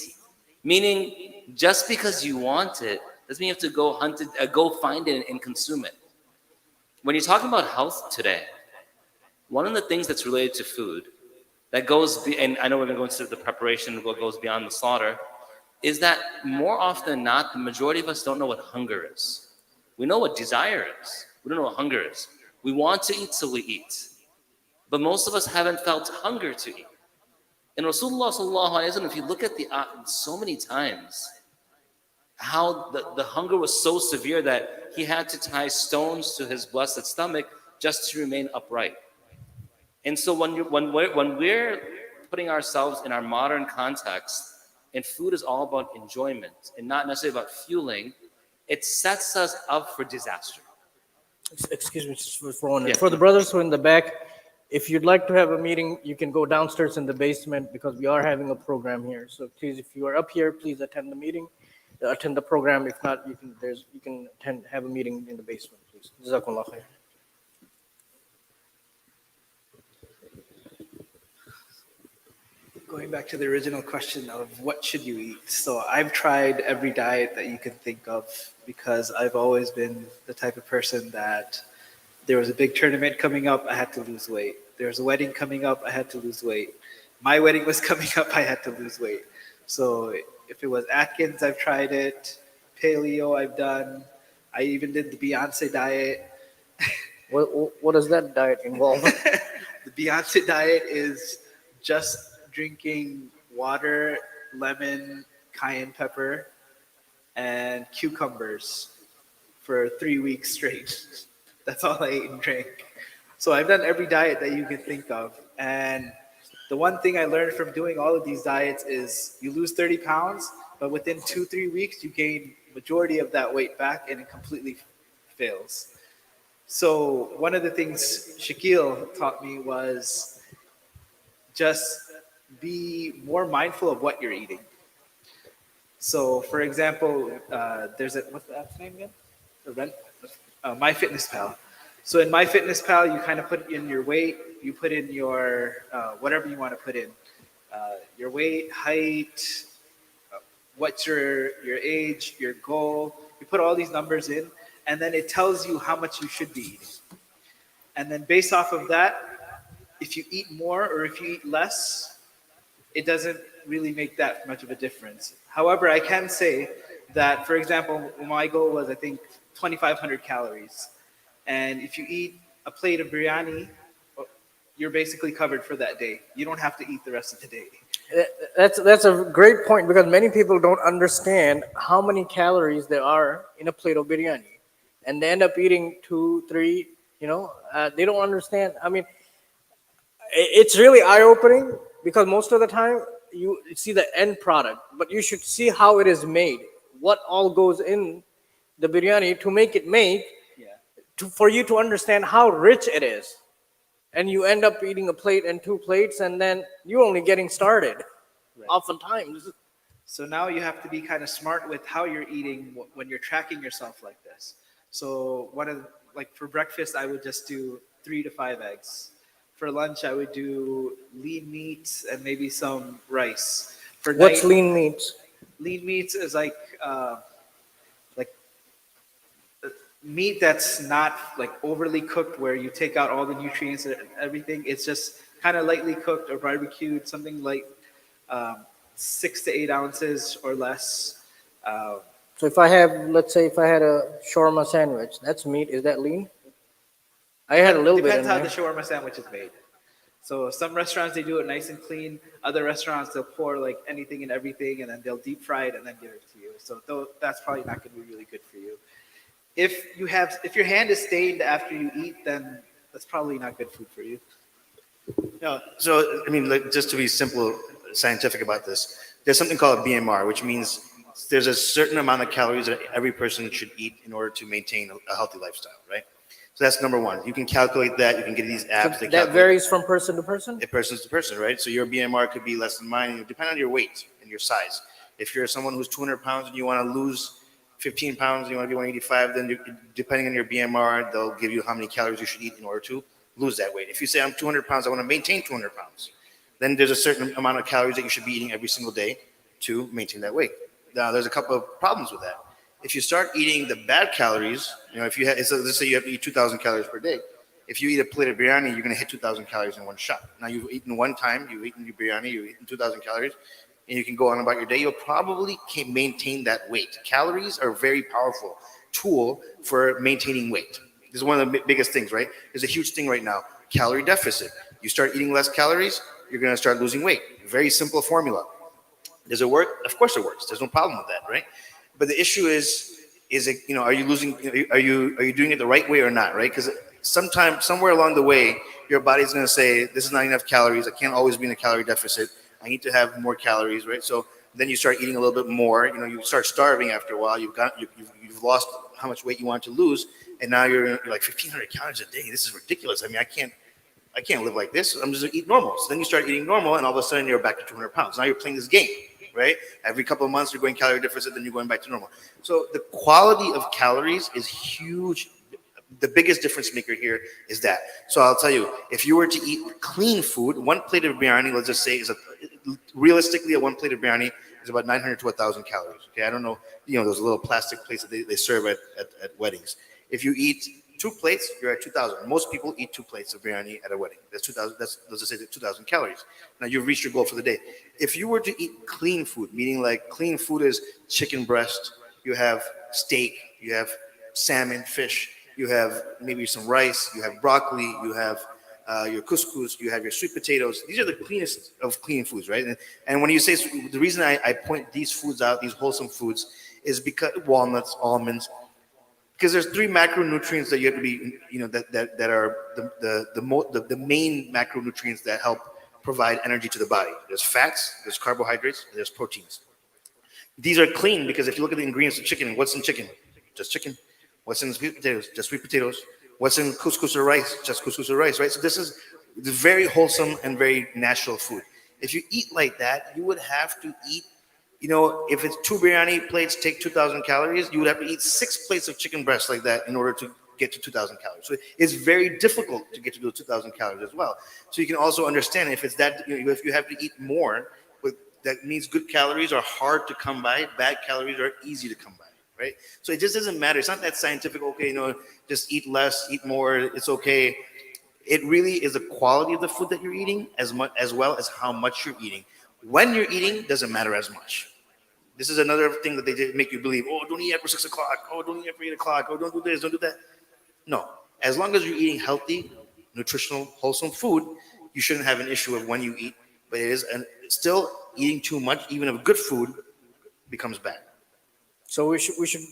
Meaning, just because you want it, doesn't mean you have to go hunt it, go find it and consume it. When you're talking about health today, one of the things that's related to food that goes, and I know we're going to go into the preparation, what goes beyond the slaughter, is that more often than not, the majority of us don't know what hunger is. We know what desire is. We don't know what hunger is. We want to eat, so we eat. But most of us haven't felt hunger to eat. And Rasulullah sallallahu alaihi wasallam, if you look at so many times, how the hunger was so severe that he had to tie stones to his blessed stomach just to remain upright. And so when we're putting ourselves in our modern context, and food is all about enjoyment and not necessarily about fueling, it sets us up for disaster. Excuse me, just for one minute. Yeah. For the brothers who are in the back, if you'd like to have a meeting, you can go downstairs in the basement because we are having a program here. So please, if you are up here, please attend the meeting, attend the program. If not, you can have a meeting in the basement, please. Jazakumullah khair. Going back to the original question of what should you eat. So I've tried every diet that you can think of because I've always been the type of person that there was a big tournament coming up, I had to lose weight. There was a wedding coming up, I had to lose weight. My wedding was coming up, I had to lose weight. So if it was Atkins, I've tried it. Paleo, I've done. I even did the Beyonce diet. What does that diet involve? The Beyonce diet is just drinking water, lemon, cayenne pepper, and cucumbers for 3 weeks straight. That's all I ate and drank. So I've done every diet that you can think of. And the one thing I learned from doing all of these diets is you lose 30 pounds, but within 2-3 weeks, you gain majority of that weight back and it completely fails. So one of the things Shaquille taught me was just be more mindful of what you're eating. So for example, what's the app's name again? MyFitnessPal. So in MyFitnessPal, you kind of put in your weight, you put in your whatever you want to put in, your weight, height, what's your age, your goal. You put all these numbers in, and then it tells you how much you should be eating. And then based off of that, if you eat more or if you eat less, it doesn't really make that much of a difference. However, I can say that, for example, my goal was, I think, 2,500 calories. And if you eat a plate of biryani, you're basically covered for that day. You don't have to eat the rest of the day. That's a great point because many people don't understand how many calories there are in a plate of biryani. And they end up eating 2, 3, they don't understand. I mean, it's really eye-opening because most of the time you see the end product, but you should see how it is made, what all goes in the biryani to make it for you to understand how rich it is. And you end up eating a plate and 2 plates, and then you're only getting started, Right. oftentimes. So now you have to be kind of smart with how you're eating when you're tracking yourself like this. So for breakfast, I would just do 3 to 5 eggs. For lunch, I would do lean meats and maybe some rice. For What's night, lean meats? lean meats is like meat that's not like overly cooked where you take out all the nutrients and everything. It's just kind of lightly cooked or barbecued, something like 6 to 8 ounces or less. So let's say if I had a shawarma sandwich, that's meat. Is that lean? I had a little bit in Depends how there. the shawarma sandwich is made. So some restaurants, they do it nice and clean. Other restaurants, they'll pour like anything and everything and then they'll deep fry it and then give it to you. So that's probably not going to be really good for you. if your hand is stained after you eat, then that's probably not good food for you. No, so I mean, like, just to be simple, scientific about this, there's something called BMR, which means there's a certain amount of calories that every person should eat in order to maintain a healthy lifestyle, right? So that's number one. You can calculate that. You can get these So apps. They that calculate varies from person to person. it person to person, right? So your BMR could be less than mine, depending on your weight and your size. If you're someone who's 200 pounds and you want to lose 15 pounds, and you want to be 185, then depending on your BMR, they'll give you how many calories you should eat in order to lose that weight. If you say I'm 200 pounds, I want to maintain 200 pounds, then there's a certain amount of calories that you should be eating every single day to maintain that weight. Now, there's a couple of problems with that. If you start eating the bad calories, if you have, so let's say you have to eat 2,000 calories per day. If you eat a plate of biryani, you're going to hit 2,000 calories in one shot. Now, you've eaten one time, you've eaten your biryani, you've eaten 2,000 calories, and you can go on about your day. You'll probably can maintain that weight. Calories are a very powerful tool for maintaining weight. This is one of the biggest things, right? There's a huge thing right now, calorie deficit. You start eating less calories, you're going to start losing weight. Very simple formula. Does it work? Of course it works. There's no problem with that, right? But the issue is it, are you losing, are you doing it the right way or not, right? Because somewhere along the way, your body's going to say, this is not enough calories. I can't always be in a calorie deficit. I need to have more calories, right? So then you start eating a little bit more. You start starving after a while. You've lost how much weight you want to lose, and now you're like 1,500 calories a day. This is ridiculous. I mean, I can't live like this. I'm just gonna eat normal. So then you start eating normal, and all of a sudden you're back to 200 pounds. Now you're playing this game, right? Every couple of months you're going calorie deficit, then you're going back to normal. So the quality of calories is huge. The biggest difference maker here is that. So I'll tell you, if you were to eat clean food, one plate of biryani, let's just say, realistically, one plate of biryani is about 900 to 1,000 calories. Okay, I don't know, those little plastic plates that they serve at weddings. If you eat 2 plates, you're at 2,000. Most people eat 2 plates of biryani at a wedding. That's 2,000. Let's just say 2,000 calories. Now you've reached your goal for the day. If you were to eat clean food, meaning like clean food is chicken breast, you have steak, you have salmon, fish, you have maybe some rice, you have broccoli, you have your couscous, you have your sweet potatoes. These are the cleanest of clean foods, right? And when you say, the reason I point these foods out, these wholesome foods, is because walnuts, almonds, because there's 3 macronutrients that you have to be, that are the main macronutrients that help provide energy to the body. There's fats, there's carbohydrates, and there's proteins. These are clean because if you look at the ingredients of chicken, what's in chicken? Just chicken. What's in sweet potatoes? Just sweet potatoes. What's in couscous or rice? Just couscous or rice, right? So this is very wholesome and very natural food. If you eat like that, you would have to eat, if it's 2 biryani plates take 2,000 calories, you would have to eat 6 plates of chicken breast like that in order to get to 2,000 calories. So it's very difficult to get to those 2,000 calories as well. So you can also understand if it's that, if you have to eat more, that means good calories are hard to come by, bad calories are easy to come by. Right? So it just doesn't matter. It's not that scientific, okay, just eat less, eat more, it's okay. It really is the quality of the food that you're eating as well as how much you're eating. When you're eating doesn't matter as much. This is another thing that they did make you believe, oh, don't eat after 6 o'clock, oh, don't eat after 8 o'clock, oh, don't do this, don't do that. No, as long as you're eating healthy, nutritional, wholesome food, you shouldn't have an issue of when you eat, but it is, and still eating too much, even of good food, becomes bad. So we should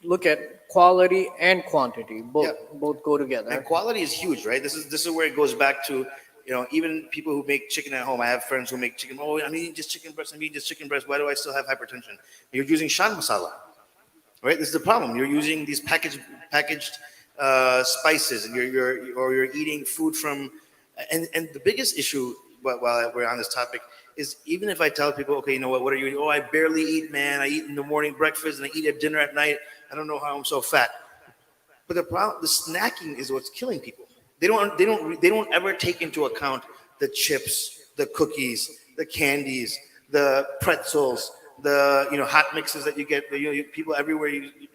look at quality and quantity. Both go together. And quality is huge, right? This is where it goes back to, even people who make chicken at home. I have friends who make chicken. Oh, I'm eating just chicken breast. I'm eating just chicken breast. Why do I still have hypertension? You're using shan masala, right? This is the problem. You're using these packaged spices, and you're eating food from, and the biggest issue while we're on this topic is, even if I tell people, okay, what are you eating? Oh, I barely eat, man. I eat in the morning breakfast and I eat at dinner at night. I don't know how I'm so fat. But the snacking is what's killing people. They don't ever take into account the chips, the cookies, the candies, the pretzels, the hot mixes that you get. People everywhere.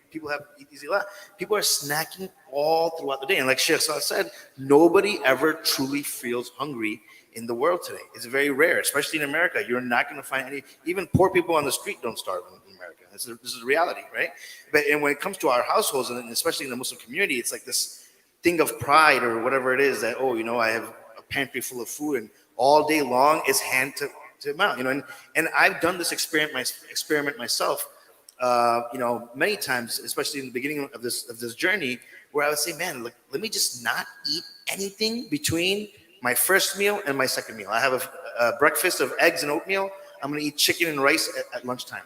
People have easy a lot. People are snacking all throughout the day, and like Sheikh Saad said, nobody ever truly feels hungry in the world today. It's very rare, especially in America. You're not going to find any. Even poor people on the street don't starve in America. This is reality, right? And when it comes to our households, and especially in the Muslim community, it's like this thing of pride or whatever it is that, I have a pantry full of food, and all day long it's hand to mouth, and I've done this experiment myself. many times, especially in the beginning of this journey, where I would say, man, look, let me just not eat anything between my first meal and my second meal. I have a breakfast of eggs and oatmeal. I'm going to eat chicken and rice at lunchtime.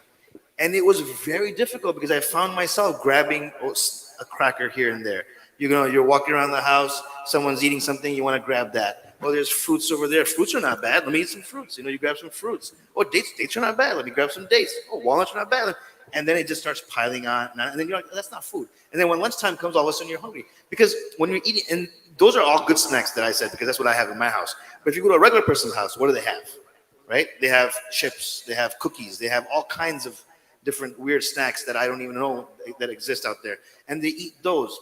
And it was very difficult because I found myself grabbing a cracker here and there. You're walking around the house, someone's eating something, you want to grab that. Oh, there's fruits over there. Fruits are not bad. Let me eat some fruits. You grab some fruits. Oh, dates are not bad. Let me grab some dates. Oh, walnuts are not bad. And then it just starts piling on. And then you're like, that's not food. And then when lunchtime comes, all of a sudden you're hungry. Because when you're eating, and those are all good snacks that I said, because that's what I have in my house. But if you go to a regular person's house, what do they have? Right? They have chips. They have cookies. They have all kinds of different weird snacks that I don't even know that exist out there. And they eat those.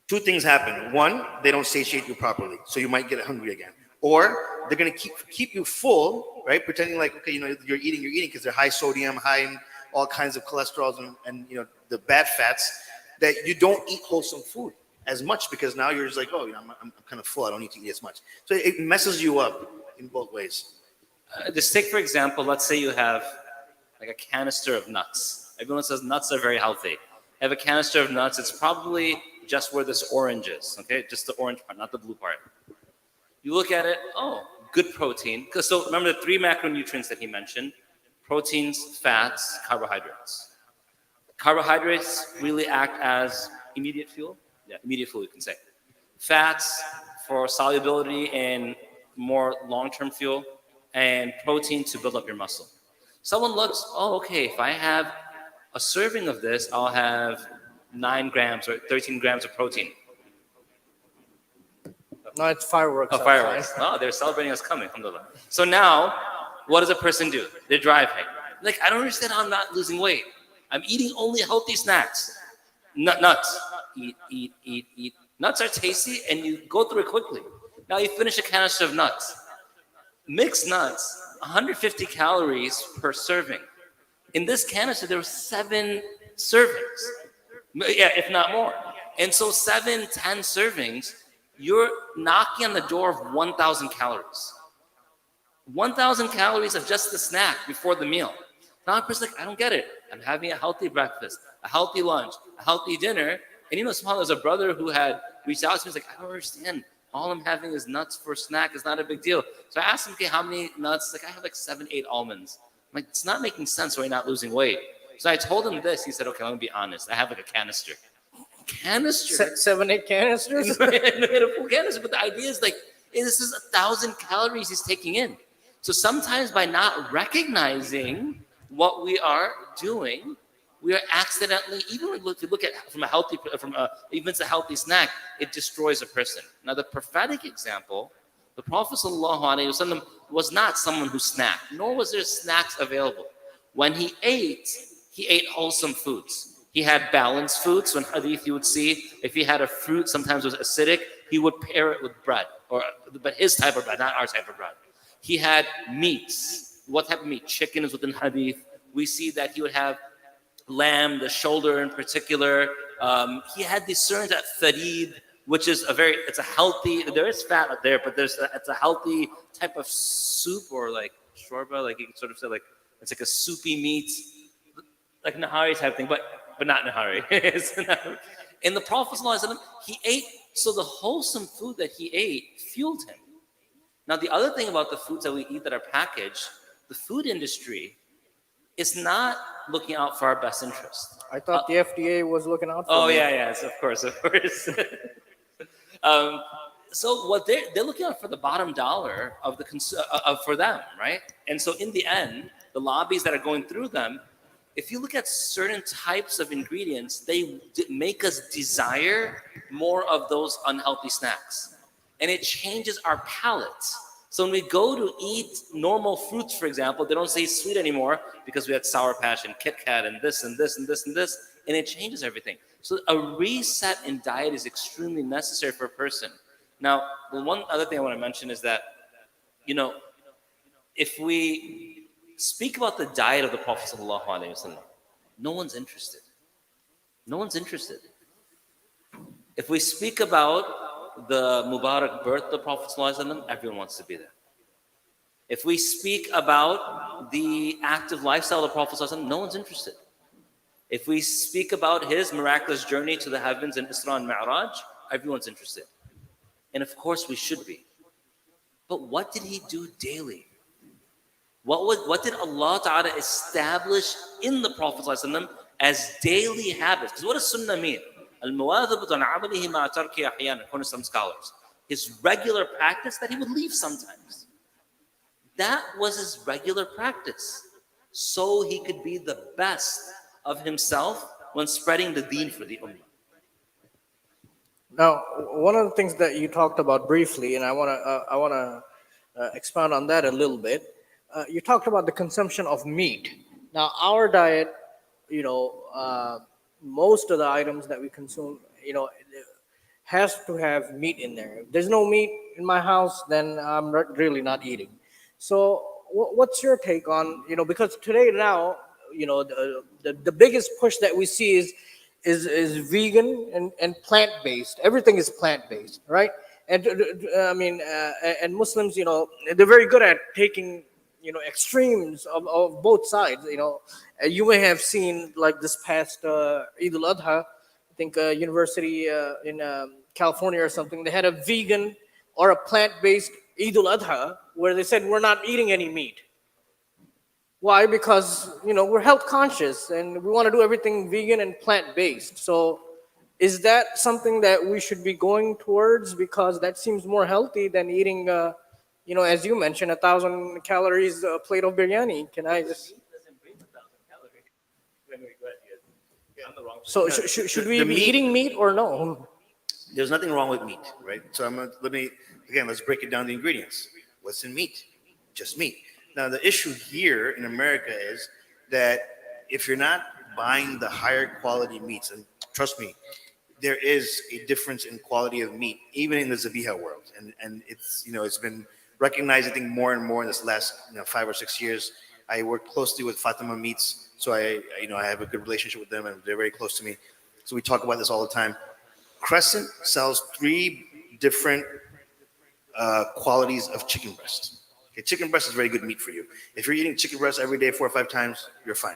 Two things happen. One, they don't satiate you properly, so you might get hungry again. Or they're going to keep you full, right? Pretending like, okay, you're eating because they're high sodium, high in all kinds of cholesterols and the bad fats, that you don't eat wholesome food as much because now you're just like, oh, I'm kind of full. I don't need to eat as much. So it messes you up in both ways. Just take, for example, let's say you have like a canister of nuts. Everyone says nuts are very healthy. I have a canister of nuts. It's probably just where this orange is, okay? Just the orange part, not the blue part. You look at it, oh, good protein. So remember the 3 macronutrients that he mentioned: proteins, fats, carbohydrates. Carbohydrates really act as immediate fuel. Yeah, immediate fuel, you can say. Fats for solubility and more long-term fuel, and protein to build up your muscle. Someone looks, oh, okay, if I have a serving of this, I'll have 9 grams or 13 grams of protein. No, it's fireworks. Oh, fireworks. Oh, they're celebrating us coming. Alhamdulillah. So now, what does a person do? They're driving. Like, I don't understand how I'm not losing weight. I'm eating only healthy snacks. Nuts. Eat. Nuts are tasty, and you go through it quickly. Now you finish a canister of nuts. Mixed nuts, 150 calories per serving. In this canister, there were 7 servings. Yeah, if not more. And so 7, 10 servings, you're knocking on the door of 1,000 calories. 1,000 calories of just the snack before the meal. Now a person's like, I don't get it. I'm having a healthy breakfast, a healthy lunch, a healthy dinner. And subhanAllah, there's a brother who had reached out to me. He's like, I don't understand. All I'm having is nuts for a snack. It's not a big deal. So I asked him, okay, how many nuts? Like, I have like 7, 8 almonds. I'm like, it's not making sense why you're not losing weight. So I told him this. He said, okay, let me be honest. I have like a canister. Canister? 7, 8 canisters? In a full canister. But the idea is like, this is 1,000 calories he's taking in. So sometimes by not recognizing what we are doing, we are accidentally, even if you look at even if it's a healthy snack, it destroys a person. Now the prophetic example, the Prophet ﷺ was not someone who snacked, nor was there snacks available. When he ate wholesome foods. He had balanced foods. So in hadith you would see, if he had a fruit, sometimes it was acidic, he would pair it with bread, but his type of bread, not our type of bread. He had meats. What type of meat? Chicken is within hadith. We see that he would have lamb, the shoulder in particular. He had these certain tharid, which is it's a healthy, there is fat up there, but it's a healthy type of soup, or like shorba, like you can sort of say, like it's like a soupy meat, like nahari type thing, but not nahari. And the Prophet ﷺ, he ate, so the wholesome food that he ate fueled him. Now the other thing about the foods that we eat that are packaged, the food industry is not looking out for our best interest. I thought the FDA was looking out for me. Yes, of course. So what they're looking out for the bottom dollar of for them, right? And so in the end, the lobbies that are going through them, if you look at certain types of ingredients, they make us desire more of those unhealthy snacks, and it changes our palates. So when we go to eat normal fruits, for example, they don't say sweet anymore because we had Sour Patch and Kit Kat and this and this and this and this, and it changes everything. So a reset in diet is extremely necessary for a person. Now, the one other thing I want to mention is that, if we speak about the diet of the Prophet ﷺ, no one's interested. No one's interested. If we speak about the Mubarak birth of the Prophet ﷺ, everyone wants to be there. If we speak about the active lifestyle of the Prophet ﷺ, no one's interested. If we speak about his miraculous journey to the heavens in Isra and Mi'raj, everyone's interested. And of course we should be. But what did he do daily? What did Allah Ta'ala establish in the Prophet ﷺ as daily habits? Because what does sunnah mean? Al-muwadhabatu an amalihi ma tarki ahyan, according to some scholars. His regular practice that he would leave sometimes. That was his regular practice. So he could be the best of himself when spreading the deen for the ummah. Now, one of the things that you talked about briefly, and I want to expound on that a little bit. You talked about the consumption of meat. Now, our diet, most of the items that we consume, has to have meat in there. If there's no meat in my house, then I'm really not eating. So, what's your take on, because today now, the biggest push that we see is vegan and plant based. Everything is plant based, right? And and Muslims, they're very good at taking extremes of both sides. You may have seen like this past Eid al-Adha, I think university in California or something. They had a vegan or a plant-based Eid al-Adha where they said we're not eating any meat. Why? Because we're health conscious and we want to do everything vegan and plant-based. So is that something that we should be going towards? Because that seems more healthy than eating, as you mentioned, 1,000 calories a plate of biryani. Can I just? So should we The be meat- eating meat or no? There's nothing wrong with meat, right? So let's break it down the ingredients. What's in meat? Just meat. Now the issue here in America is that if you're not buying the higher quality meats, and trust me, there is a difference in quality of meat, even in the Zabiha world. And it's been recognized, I think, more and more in this last 5 or 6 years. I work closely with Fatima Meats, so I have a good relationship with them, and they're very close to me. So we talk about this all the time. Crescent sells 3 different qualities of chicken breast. Okay, chicken breast is very good meat for you. If you're eating chicken breast every day 4 or 5 times, you're fine.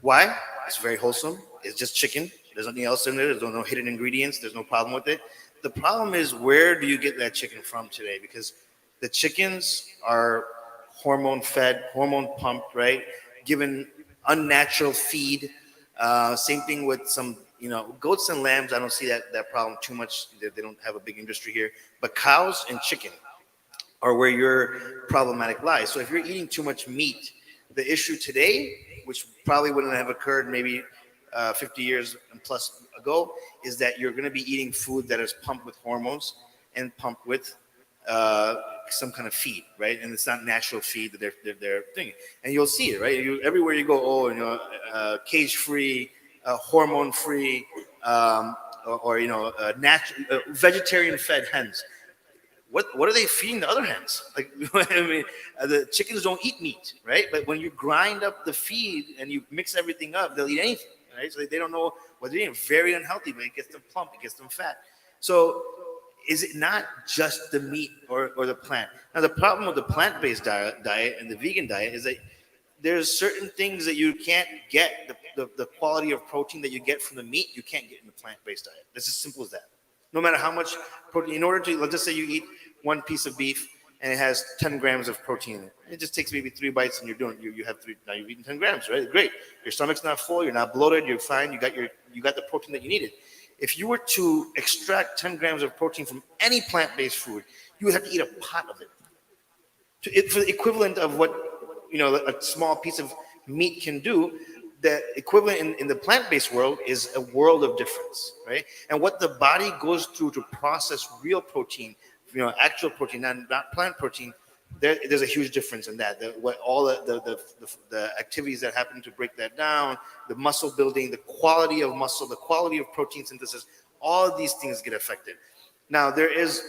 Why? It's very wholesome. It's just chicken. There's nothing else in there. There's no hidden ingredients. There's no problem with it. The problem is, where do you get that chicken from today? Because the chickens are hormone fed, hormone pumped, right? Given unnatural feed. Same thing with some, goats and lambs. I don't see that problem too much. They don't have a big industry here. But cows and chicken are where your problematic lies. So if you're eating too much meat, the issue today, which probably wouldn't have occurred maybe 50 years and plus ago, is that you're going to be eating food that is pumped with hormones and pumped with some kind of feed, right? And it's not natural feed that they're thinking. And you'll see it, right? Everywhere you go, cage-free, hormone-free, or natural vegetarian-fed hens. What are they feeding the other hens? Like, the chickens don't eat meat, right? But when you grind up the feed and you mix everything up, they'll eat anything, right? So they don't know what they're eating. Very unhealthy, but it gets them plump, it gets them fat. So is it not just the meat or the plant? Now, the problem with the plant-based diet and the vegan diet is that there's certain things that you can't get, the quality of protein that you get from the meat, you can't get in the plant-based diet. It's as simple as that. No matter how much protein, in order to, let's just say you eat 1 piece of beef and it has 10 grams of protein in it. It just takes maybe 3 bites and you have 3, now you've eaten 10 grams, right? Great. Your stomach's not full, you're not bloated, you're fine, you got the protein that you needed. If you were to extract 10 grams of protein from any plant-based food, you would have to eat a pot of it. For the equivalent of what a small piece of meat can do, the equivalent in the plant-based world is a world of difference, right? And what the body goes through to process real protein, actual protein, not plant protein, there's a huge difference in that. All the activities that happen to break that down, the muscle building, the quality of muscle, the quality of protein synthesis, all of these things get affected. Now, there is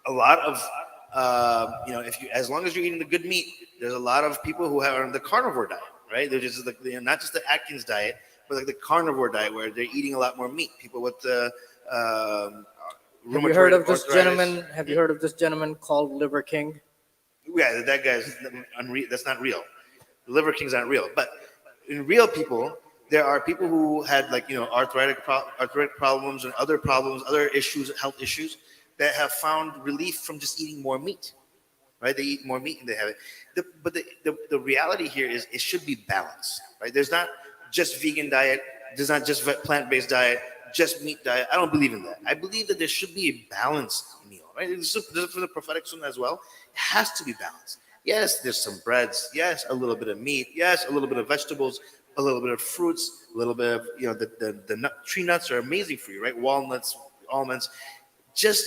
a lot of, as long as you're eating the good meat, there's a lot of people who are on the carnivore diet, right? They're just not just the Atkins diet, but like the carnivore diet where they're eating a lot more meat. People with the Have you heard of this arthritis. gentleman? Have you heard of this gentleman called Liver King? Yeah, that guy's unreal. That's not real. The Liver King's not real. But in real people, There are people who had like arthritic problems and other problems, other issues, health issues, that have found relief from just eating more meat. Right? They eat more meat and they have it. But the reality here is it should be balanced. Right? There's not just vegan diet. There's not just plant-based diet. Just meat diet. I don't believe in that. I believe that there should be a balanced meal. Right? This is for the prophetic sunnah as well. It has to be balanced. Yes, there's some breads. Yes, a little bit of meat. Yes, a little bit of vegetables. A little bit of fruits. A little bit of tree nuts are amazing for you, right? Walnuts, almonds. Just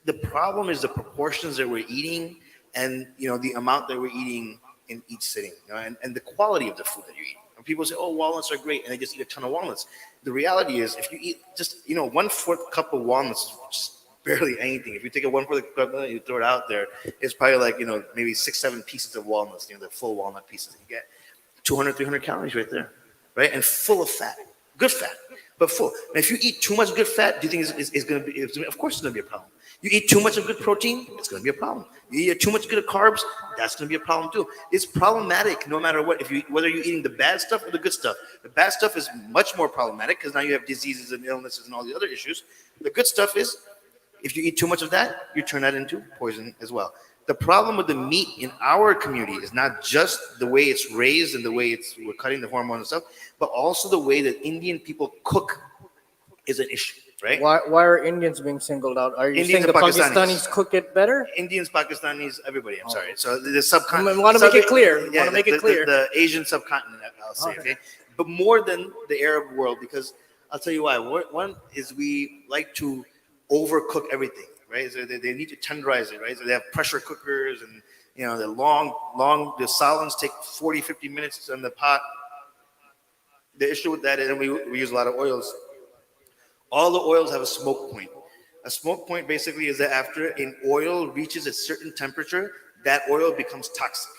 the problem is the proportions that we're eating, and the amount that we're eating in each sitting, and the quality of the food that you eat. And people say, "Oh, walnuts are great," and they just eat a ton of walnuts. The reality is, if you eat just 1/4 cup of walnuts, which is barely anything. If you take a 1/4 cup and you throw it out there, it's probably like maybe 6, 7 pieces of walnuts. The full walnut pieces. You get 200, 300 calories right there, right? And full of fat, good fat, but full. And if you eat too much good fat, do you think it's going to be? Of course, it's going to be a problem. You eat too much of good protein, it's going to be a problem. You eat too much good carbs, that's going to be a problem too. It's problematic no matter what. Whether you're eating the bad stuff or the good stuff. The bad stuff is much more problematic because now you have diseases and illnesses and all the other issues. The good stuff is, if you eat too much of that, you turn that into poison as well. The problem with the meat in our community is not just the way it's raised and the way we're cutting the hormones and stuff, but also the way that Indian people cook is an issue, right? Why are Indians being singled out? Are you Indians saying the and Pakistanis. Pakistanis cook it better? Indians, Pakistanis, everybody. I'm sorry. So the subcontinent. We wanna make it clear. We wanna make it clear. The Asian subcontinent, I'll say. Okay. But more than the Arab world, because I'll tell you why. One is we like to overcook everything, right? So they need to tenderize it, right? So they have pressure cookers, and the the salads take 40, 50 minutes in the pot. The issue with that is, and we use a lot of oils. All the oils have a smoke point. A smoke point basically is that after an oil reaches a certain temperature, that oil becomes toxic.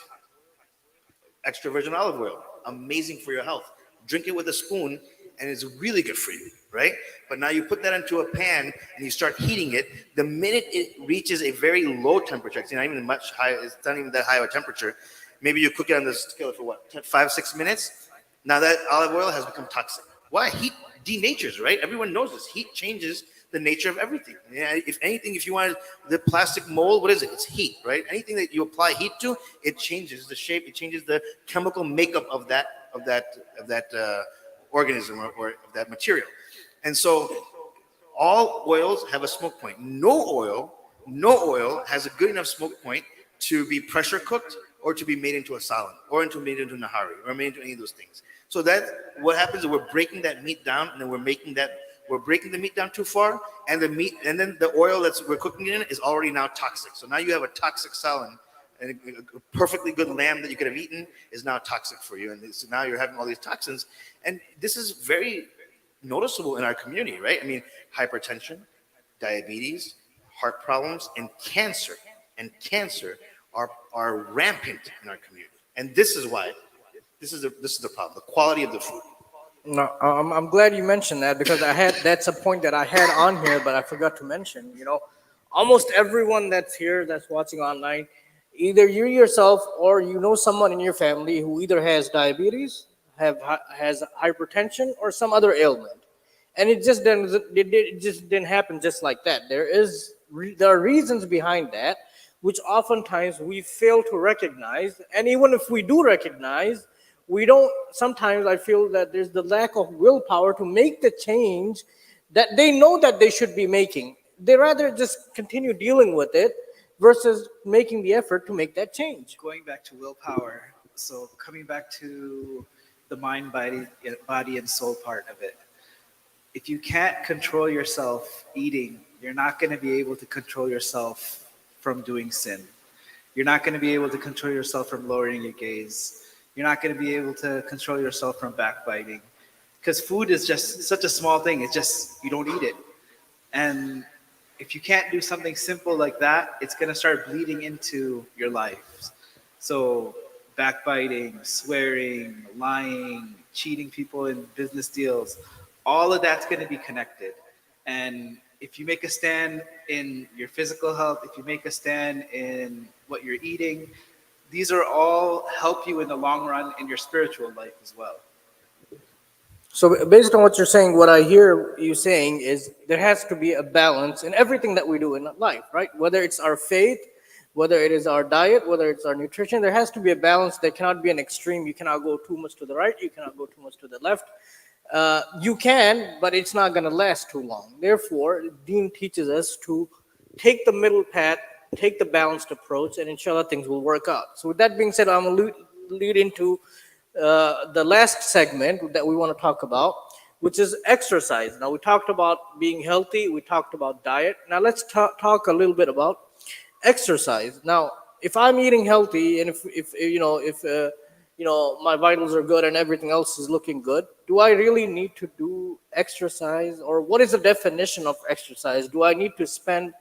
Extra virgin olive oil, amazing for your health. Drink it with a spoon, and it's really good for you, right? But now you put that into a pan and you start heating it. The minute it reaches a very low temperature, it's not even much high. It's not even that high of a temperature. Maybe you cook it on the scale for what, 5, 6 minutes. Now that olive oil has become toxic. Why? Heat denatures, right? Everyone knows this. Heat changes the nature of everything. Yeah, if anything, if you want the plastic mold, what is it? It's heat, right? Anything that you apply heat to, it changes the shape. It changes the chemical makeup of that organism or of that material. And so, all oils have a smoke point. No oil has a good enough smoke point to be pressure cooked or to be made into a salad or made into nahari or made into any of those things. So that what happens is we're breaking that meat down, and then we're breaking the meat down too far, and then the oil we're cooking it in is already now toxic. So now you have a toxic salad, and a perfectly good lamb that you could have eaten is now toxic for you, and so now you're having all these toxins, and this is very noticeable in our community, right? I mean, hypertension, diabetes, heart problems, and cancer are rampant in our community, and this is why. This is the problem. The quality of the food. No, I'm glad you mentioned that, because that's a point that I had on here, but I forgot to mention. Almost everyone that's here, that's watching online, either you yourself or someone in your family who either has diabetes, has hypertension, or some other ailment, and it just didn't happen just like that. There are reasons behind that, which oftentimes we fail to recognize, and even if we do recognize, we don't. Sometimes I feel that there's the lack of willpower to make the change that they know that they should be making. They rather just continue dealing with it versus making the effort to make that change. Going back to willpower, so coming back to the mind, body and soul part of it. If you can't control yourself eating, you're not going to be able to control yourself from doing sin. You're not going to be able to control yourself from lowering your gaze. You're not going to be able to control yourself from backbiting, because food is just such a small thing. It's just, you don't eat it. And if you can't do something simple like that, it's going to start bleeding into your life. So backbiting, swearing, lying, cheating people in business deals, all of that's going to be connected. And if you make a stand in your physical health, if you make a stand in what you're eating, these are all help you in the long run in your spiritual life as well. So based on what you're saying, what I hear you saying is there has to be a balance in everything that we do in life, right? Whether it's our faith, whether it is our diet, whether it's our nutrition, there has to be a balance. There cannot be an extreme. You cannot go too much to the right. You cannot go too much to the left. You can, but it's not going to last too long. Therefore, Deen teaches us to take the middle path, take the balanced approach, and inshallah things will work out. So with that being said, I'm going to lead into the last segment that we want to talk about, which is exercise. Now we talked about being healthy, we talked about diet. Now let's talk a little bit about exercise. Now, if I'm eating healthy and if my vitals are good and everything else is looking good, do I really need to do exercise, or what is the definition of exercise? Do I need to spend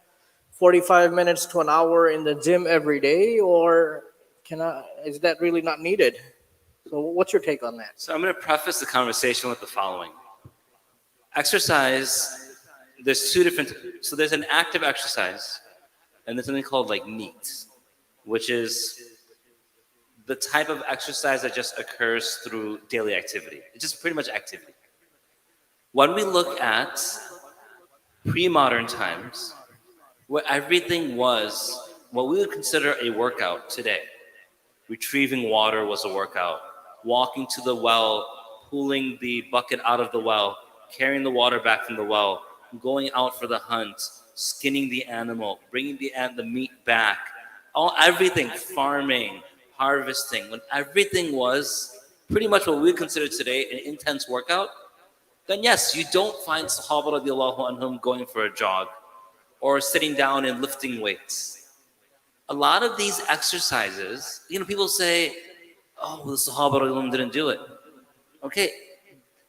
45 minutes to an hour in the gym every day, or is that really not needed? So what's your take on that? So I'm going to preface the conversation with the following. Exercise, there's two different, so there's an active exercise, and there's something called like NEAT, which is the type of exercise that just occurs through daily activity. It's just pretty much activity. When we look at pre-modern times, where everything was what we would consider a workout today. Retrieving water was a workout. Walking to the well, pulling the bucket out of the well, carrying the water back from the well, going out for the hunt, skinning the animal, bringing the meat back, everything, farming, harvesting, when everything was pretty much what we would consider today an intense workout, then yes, you don't find Sahaba radiallahu anhum going for a jog or sitting down and lifting weights. A lot of these exercises, people say, oh, the Sahaba radiallahu anhum didn't do it. Okay,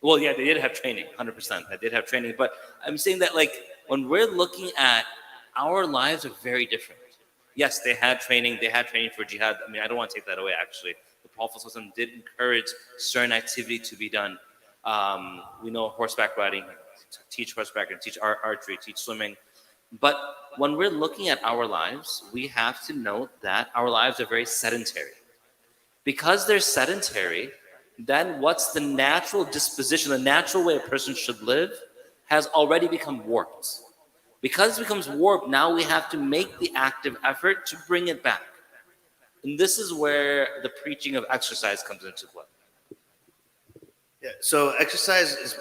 well, yeah, they did have training, 100%. They did have training, but I'm saying that when we're looking at our lives are very different. Yes, they had training for jihad. I mean, I don't want to take that away, actually. The Prophet ﷺ did encourage certain activity to be done. We know horseback riding, teach horseback and teach archery, teach swimming. But when we're looking at our lives, we have to note that our lives are very sedentary. Because they're sedentary, then what's the natural disposition, the natural way a person should live has already become warped. Because it becomes warped, now we have to make the active effort to bring it back. And this is where the preaching of exercise comes into play. Yeah, so exercise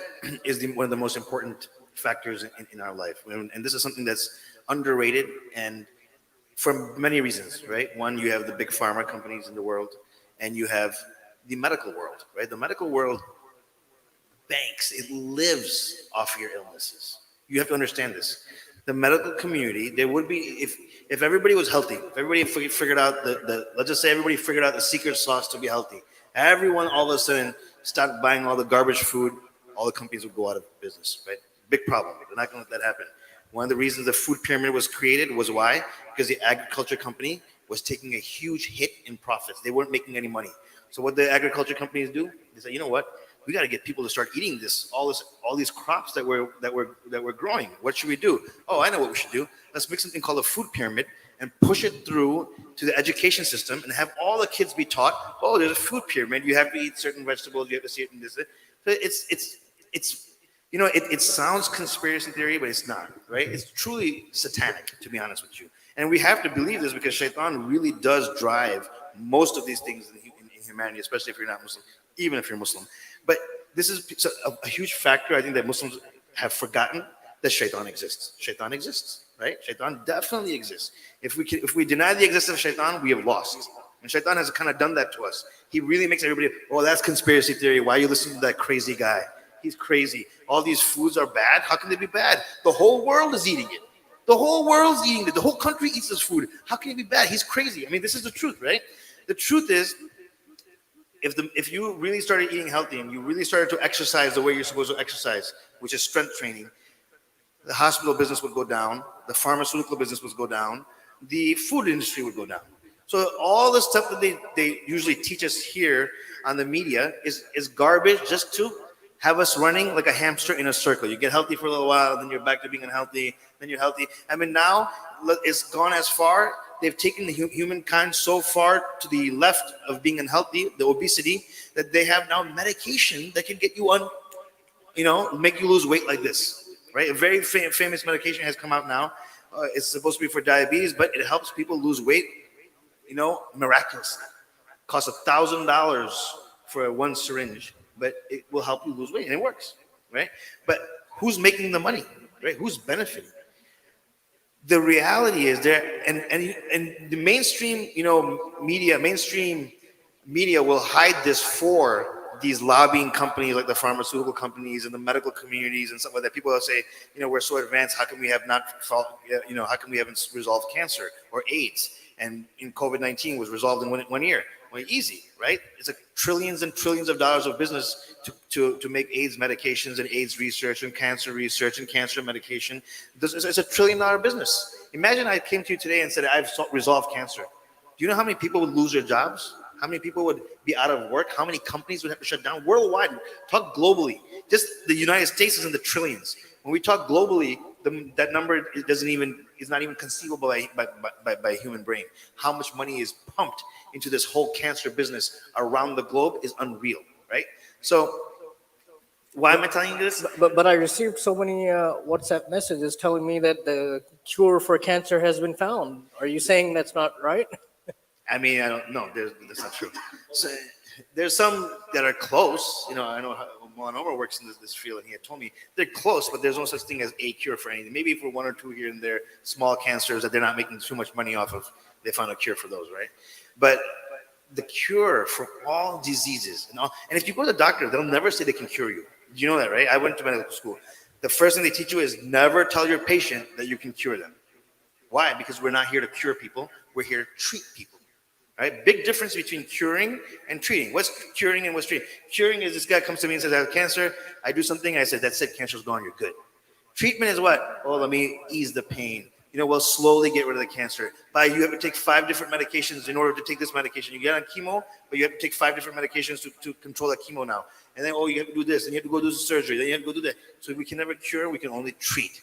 is one of the most important factors in our life. And this is something that's underrated and for many reasons, right? One, you have the big pharma companies in the world, and you have the medical world, right? The medical world banks, it lives off your illnesses. You have to understand this. The medical community, there would be, if everybody was healthy, if everybody figured out let's just say everybody figured out the secret sauce to be healthy, everyone all of a sudden stopped buying all the garbage food, all the companies would go out of business, right? Big problem. They're not going to let that happen. One of the reasons the food pyramid was created was why? Because the agriculture company was taking a huge hit in profits. They weren't making any money. So what the agriculture companies do? They say, you know what? We got to get people to start eating all these crops that we're growing. What should we do? Oh, I know what we should do. Let's make something called a food pyramid and push it through to the education system and have all the kids be taught. Oh, there's a food pyramid. You have to eat certain vegetables. You have to see it in this. So it's it sounds conspiracy theory, but it's not, right? It's truly satanic, to be honest with you. And we have to believe this because Shaitan really does drive most of these things in humanity, especially if you're not Muslim, even if you're Muslim. But this is a huge factor. I think that Muslims have forgotten that Shaitan exists. Shaitan exists, right? Shaitan definitely exists. If we deny the existence of Shaitan, we have lost. And Shaitan has kind of done that to us. He really makes everybody, oh, that's conspiracy theory. Why are you listening to that crazy guy? He's crazy. All these foods are bad. How can they be bad? The whole world is eating it. The whole world's eating it. The whole country eats this food. How can it be bad? He's crazy. I mean, this is the truth, right? The truth is, if you really started eating healthy and you really started to exercise the way you're supposed to exercise, which is strength training, the hospital business would go down, the pharmaceutical business would go down, the food industry would go down. So all the stuff that they usually teach us here on the media is garbage just to have us running like a hamster in a circle. You get healthy for a little while, then you're back to being unhealthy, then you're healthy. I mean, now it's gone as far. They've taken the humankind so far to the left of being unhealthy, the obesity, that they have now medication that can get you make you lose weight like this, right? A very famous medication has come out now. It's supposed to be for diabetes, but it helps people lose weight, miraculously. Costs $1,000 for one syringe, but it will help you lose weight, and it works, right? But who's making the money, right? Who's benefiting? The reality is there, and the mainstream, mainstream media will hide this for these lobbying companies like the pharmaceutical companies and the medical communities and stuff like that. People will say, we're so advanced. How come we have not how come we haven't resolved cancer or AIDS? And in COVID-19 was resolved in 1 year. Well, easy, right? It's like trillions and trillions of dollars of business to make AIDS medications and AIDS research and cancer medication. It's a $1 trillion business. Imagine I came to you today and said, I've resolved cancer. Do you know how many people would lose their jobs? How many people would be out of work? How many companies would have to shut down worldwide? Talk globally. Just the United States is in the trillions. When we talk globally, that number is not even conceivable by human brain. How much money is pumped into this whole cancer business around the globe is unreal, right? So why am I telling you this? But I received so many WhatsApp messages telling me that the cure for cancer has been found. Are you saying that's not right? I mean, I don't know. That's not true. So, there's some that are close. I know Jaanwar works in this field, and he had told me they're close, but there's no such thing as a cure for anything. Maybe for one or two here and there, small cancers that they're not making too much money off of, they found a cure for those, right? But the cure for all diseases, and if you go to the doctor, they'll never say they can cure you. You know that, right? I went to medical school. The first thing they teach you is never tell your patient that you can cure them. Why? Because we're not here to cure people. We're here to treat people. Right? Big difference between curing and treating. What's curing and what's treating? Curing is this guy comes to me and says, I have cancer. I do something. I said, that's it. Cancer's gone. You're good. Treatment is what? Oh, let me ease the pain. We'll slowly get rid of the cancer. You have to take 5 different medications in order to take this medication. You get on chemo, but you have to take 5 different medications to control that chemo now. And then, you have to do this. And you have to go do the surgery. Then you have to go do that. So we can never cure. We can only treat.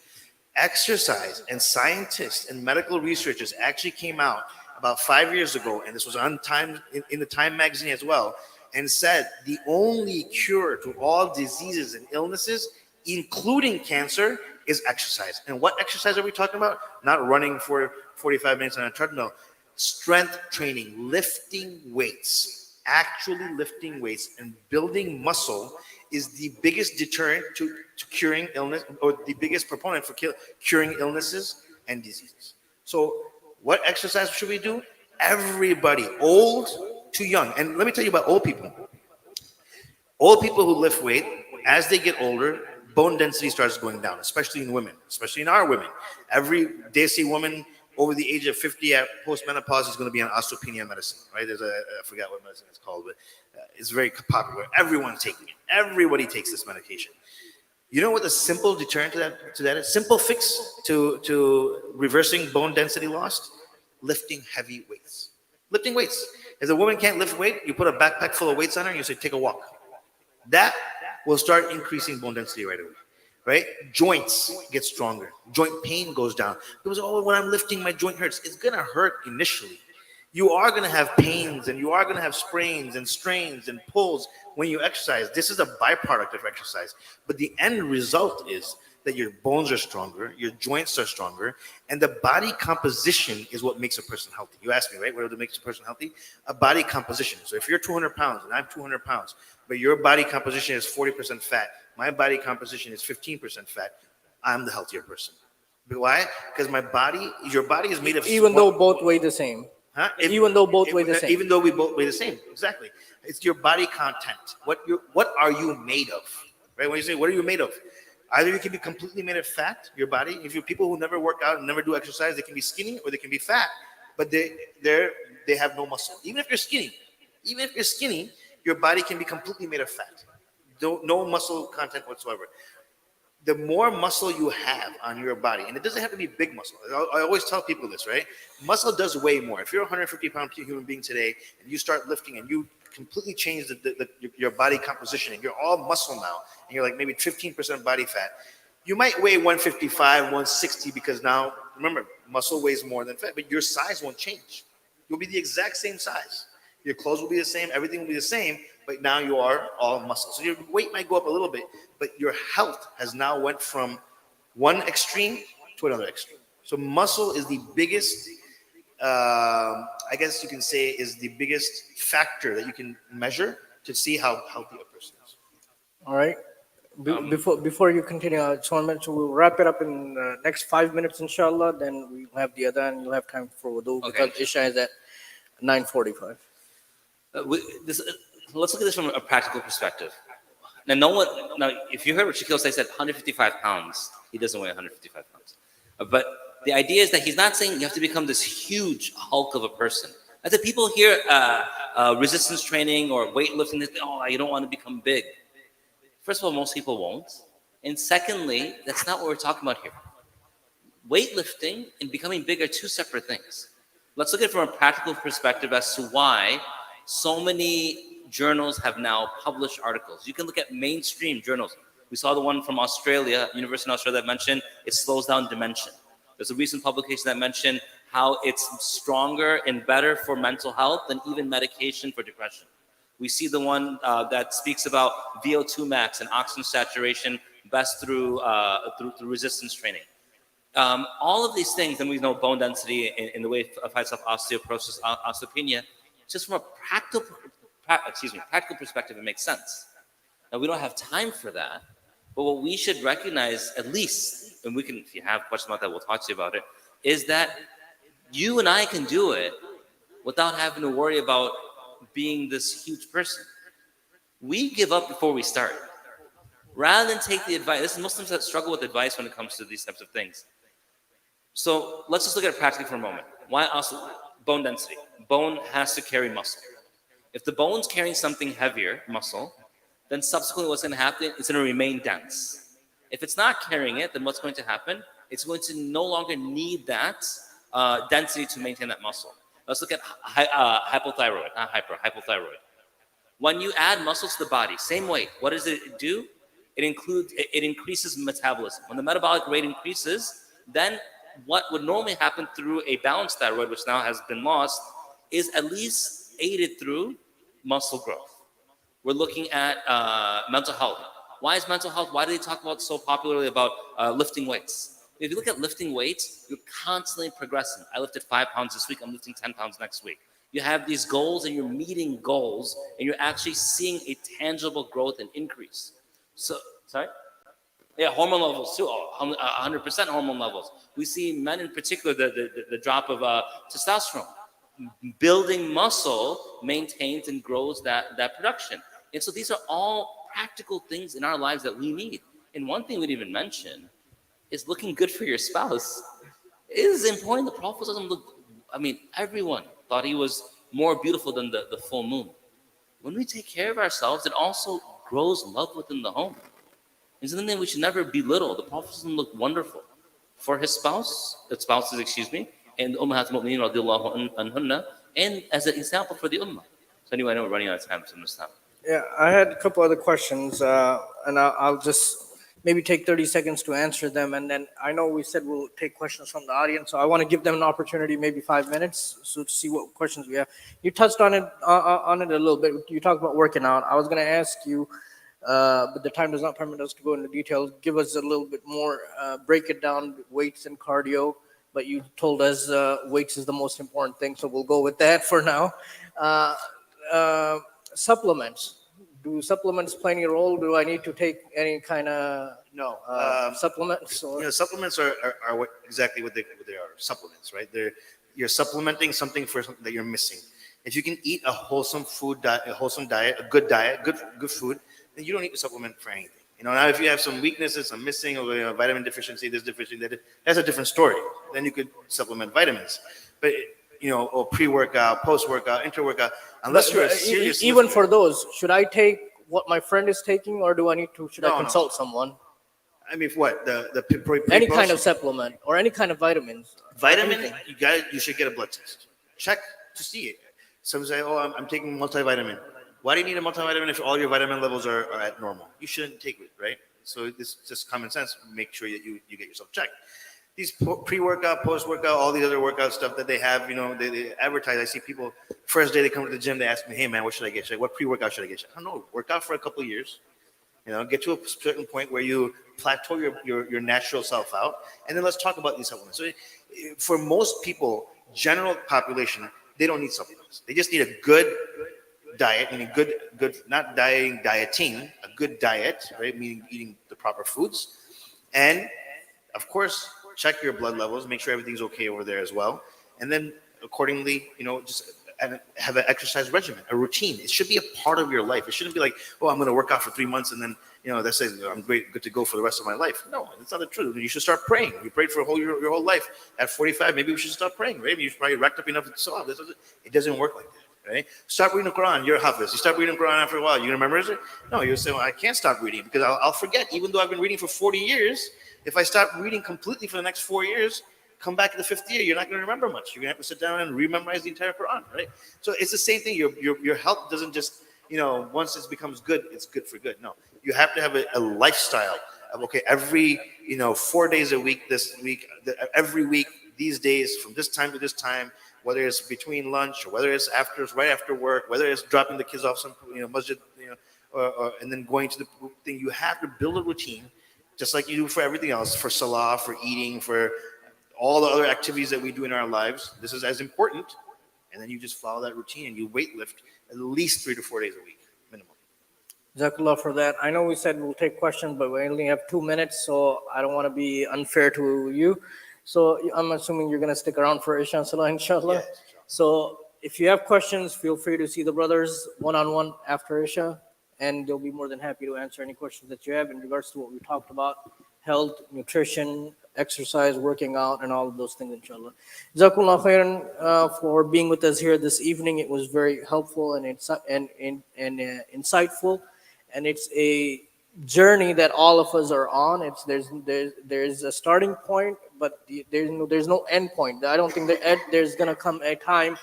Exercise and scientists and medical researchers actually came out about 5 years ago, and this was on Time in the Time magazine as well, and said the only cure to all diseases and illnesses, including cancer, is exercise. And what exercise are we talking about? Not running for 45 minutes on a treadmill. Strength training, lifting weights, actually lifting weights and building muscle is the biggest deterrent to curing illness, or the biggest proponent for curing illnesses and diseases. So what exercise should we do? Everybody, old to young. And let me tell you about old people. Old people who lift weight, as they get older, bone density starts going down, especially in women, especially in our women. Every Desi woman over the age of 50 at postmenopause is going to be on osteopenia medicine, right? I forgot what medicine it's called, but it's very popular. Everyone's taking it. Everybody takes this medication. You know what the simple deterrent to that is? Simple fix to reversing bone density loss? Lifting heavy weights. Lifting weights. If a woman can't lift weight, you put a backpack full of weights on her and you say, take a walk. That will start increasing bone density right away. Right? Joints get stronger. Joint pain goes down. People say, when I'm lifting, my joint hurts. It's going to hurt initially. You are going to have pains, and you are going to have sprains and strains and pulls when you exercise. This is a byproduct of exercise. But the end result is that your bones are stronger, your joints are stronger, and the body composition is what makes a person healthy. You asked me, right? What makes a person healthy? A body composition. So if you're 200 pounds and I'm 200 pounds, but your body composition is 40% fat, my body composition is 15% fat, I'm the healthier person. Why? Because your body is made of... Even though both weigh the same. Huh? Even though both weigh the same. Even though we both weigh the same, exactly. It's your body content. What are you made of? Right? When you say, what are you made of? Either you can be completely made of fat, your body. If you're people who never work out and never do exercise, they can be skinny or they can be fat, but they have no muscle. Even if you're skinny, your body can be completely made of fat. No muscle content whatsoever. The more muscle you have on your body, and it doesn't have to be big muscle. I always tell people this, right? Muscle does weigh more. If you're a 150-pound human being today and you start lifting and you completely change your body composition and you're all muscle now and you're like maybe 15% body fat, you might weigh 155, 160 because now, remember, muscle weighs more than fat, but your size won't change. You'll be the exact same size. Your clothes will be the same, everything will be the same, but now you are all muscle. So your weight might go up a little bit, but your health has now went from one extreme to another extreme. So muscle is the biggest, I guess you can say, is the biggest factor that you can measure to see how healthy a person is. All right. Before you continue, I just want to mention we'll wrap it up in the next 5 minutes, inshallah. Then we'll have the other, and you'll have time for wudu Okay. because Isha is at 9:45. Let's look at this from a practical perspective. Now, now, if you heard what Shaquille said 155 pounds, he doesn't weigh 155 pounds. But the idea is that he's not saying you have to become this huge hulk of a person. As the people hear resistance training or weightlifting, they think, oh, you don't want to become big. First of all, most people won't. And secondly, that's not what we're talking about here. Weightlifting and becoming big are two separate things. Let's look at it from a practical perspective as to why so many journals have now published articles. You can look at mainstream journals. We saw the one from Australia, University of Australia, that mentioned it slows down dementia. There's a recent publication that mentioned how it's stronger and better for mental health than even medication for depression. We see the one that speaks about VO2 max and oxygen saturation best through resistance training. All of these things, and we know bone density in the way it fights off osteoporosis, osteopenia, just from a practical perspective, it makes sense. Now, we don't have time for that, but what we should recognize, at least, and we can, if you have questions about that, we'll talk to you about it, is that you and I can do it without having to worry about being this huge person. We give up before we start. Rather than take the advice, this is Muslims that struggle with advice when it comes to these types of things. So let's just look at it practically for a moment. Why also bone density? Bone has to carry muscle. If the bone's carrying something heavier, muscle, then subsequently what's going to happen, it's going to remain dense. If it's not carrying it, then what's going to happen? It's going to no longer need that density to maintain that muscle. Let's look at hypothyroid, not hypothyroid. When you add muscle to the body, same weight, what does it do? It increases metabolism. When the metabolic rate increases, then what would normally happen through a balanced thyroid, which now has been lost, is at least aided through muscle growth. We're looking at mental health. Why is mental health? Why do they talk about so popularly about lifting weights? If you look at lifting weights, you're constantly progressing. I lifted 5 pounds this week. I'm lifting 10 pounds next week. You have these goals and you're meeting goals and you're actually seeing a tangible growth and increase. So, sorry? Yeah, hormone levels too, 100% hormone levels. We see men in particular, the drop of testosterone. Building muscle maintains and grows that production. And so these are all practical things in our lives that we need. And one thing we didn't even mention is looking good for your spouse. It is important. The Prophet doesn't look, everyone thought he was more beautiful than the full moon. When we take care of ourselves, it also grows love within the home. It's something we should never belittle. The Prophet doesn't look wonderful for his spouses, and Ummahat al-Mu'mineen radiallahu anhunna, and as an example for the Ummah. So anyway, I know we're running out of time, so I'm going to stop. Yeah, I had a couple other questions, and I'll just maybe take 30 seconds to answer them. And then I know we said we'll take questions from the audience, so I want to give them an opportunity, maybe 5 minutes, so to see what questions we have. You touched on it a little bit. You talked about working out. I was going to ask you, but the time does not permit us to go into details. Give us a little bit more, break it down, weights and cardio. But you told us weights is the most important thing, so we'll go with that for now. Supplements. Do supplements play any role? Do I need to take any kind of supplements? Or? Supplements are exactly what they are. Supplements, right? You're supplementing something for something that you're missing. If you can eat a wholesome diet, a good food, then you don't need to supplement for anything. Now if you have some weaknesses, some missing, or vitamin deficiency, this deficiency, that's a different story. Then you could supplement vitamins. But or pre-workout, post-workout, inter-workout, unless you're a serious even lifter. for those, should I take what my friend is taking, or do I need to? Should I consult someone? What the Any kind of supplement or any kind of vitamins. Vitamin, you should get a blood test. Check to see it. Some say, I'm taking multivitamin. Why do you need a multivitamin if all your vitamin levels are at normal? You shouldn't take it, right? So this is just common sense. Make sure that you get yourself checked. These pre-workout, post-workout, all these other workout stuff that they have, they advertise. I see people, first day they come to the gym, they ask me, hey man, what should I get? What pre-workout should I get? I don't know, work out for a couple of years. Get to a certain point where you plateau your natural self out, and then let's talk about these supplements. So for most people, general population, they don't need supplements. They just need a good diet, meaning good, not dieting, a good diet, right? Meaning eating the proper foods. And of course, check your blood levels, make sure everything's okay over there as well. And then accordingly, just have an exercise regimen, a routine. It should be a part of your life. It shouldn't be like, oh, I'm going to work out for 3 months and then, that's it. I'm good to go for the rest of my life. No, that's not the truth. You should start praying. You prayed for your whole life. At 45, maybe we should start praying, right? You've probably racked up enough salah. It doesn't work like that, right? Start reading the Quran. You're a hafiz. You start reading the Quran after a while. You're going to memorize it? No, you'll say, well, I can't stop reading because I'll forget. Even though I've been reading for 40 years, if I stop reading completely for the next 4 years, come back to the 5th year, you're not going to remember much. You're going to have to sit down and rememorize the entire Quran, right? So it's the same thing. Your health doesn't just, once it becomes good, it's good for good. No, you have to have a lifestyle of, okay, every, 4 days a week, this week, every week, these days, from this time to this time, whether it's between lunch or whether it's right after work, whether it's dropping the kids off some, masjid, or and then going to the thing, you have to build a routine, just like you do for everything else, for salah, for eating, for all the other activities that we do in our lives. This is as important. And then you just follow that routine and you weight lift at least 3 to 4 days a week, minimum. Jazakallah for that. I know we said we'll take questions, but we only have 2 minutes, so I don't want to be unfair to you. So I'm assuming you're going to stick around for Isha Salah, inshallah. Yes. So if you have questions, feel free to see the brothers one-on-one after Isha, and they'll be more than happy to answer any questions that you have in regards to what we talked about: health, nutrition, exercise, working out, and all of those things, inshallah. Jazakumullah khairan for being with us here this evening. It was very helpful and insightful, and it's a journey that all of us are on. There's a starting point, but there's no end point. I don't think there's gonna come a time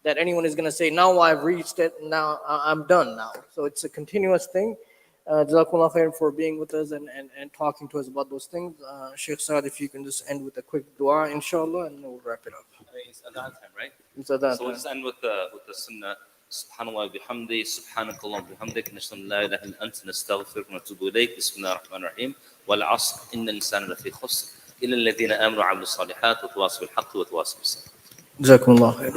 that anyone is gonna say, now I've reached it, now I'm done now. So it's a continuous thing. Jazakumullah khair for being with us and talking to us about those things. Sheikh Saad, if you can just end with a quick dua, inshallah, and we'll wrap it up. It's adhan time, right? It's adhan So we'll just end with the sunnah. Subhanallah bihamdi, subhanakallah bihamdik, nashhadu an la ilaha illa anta, nastaghfiruka wa natubu ilayk. Bismillahir rahmanir rahim. Wal 'asr, innal insana lafi khusr. Illa alladhina amanu wa 'amilus salihat wa tawasaw bil haqqi wa tawasaw bis sabr. Jazakumullah khair.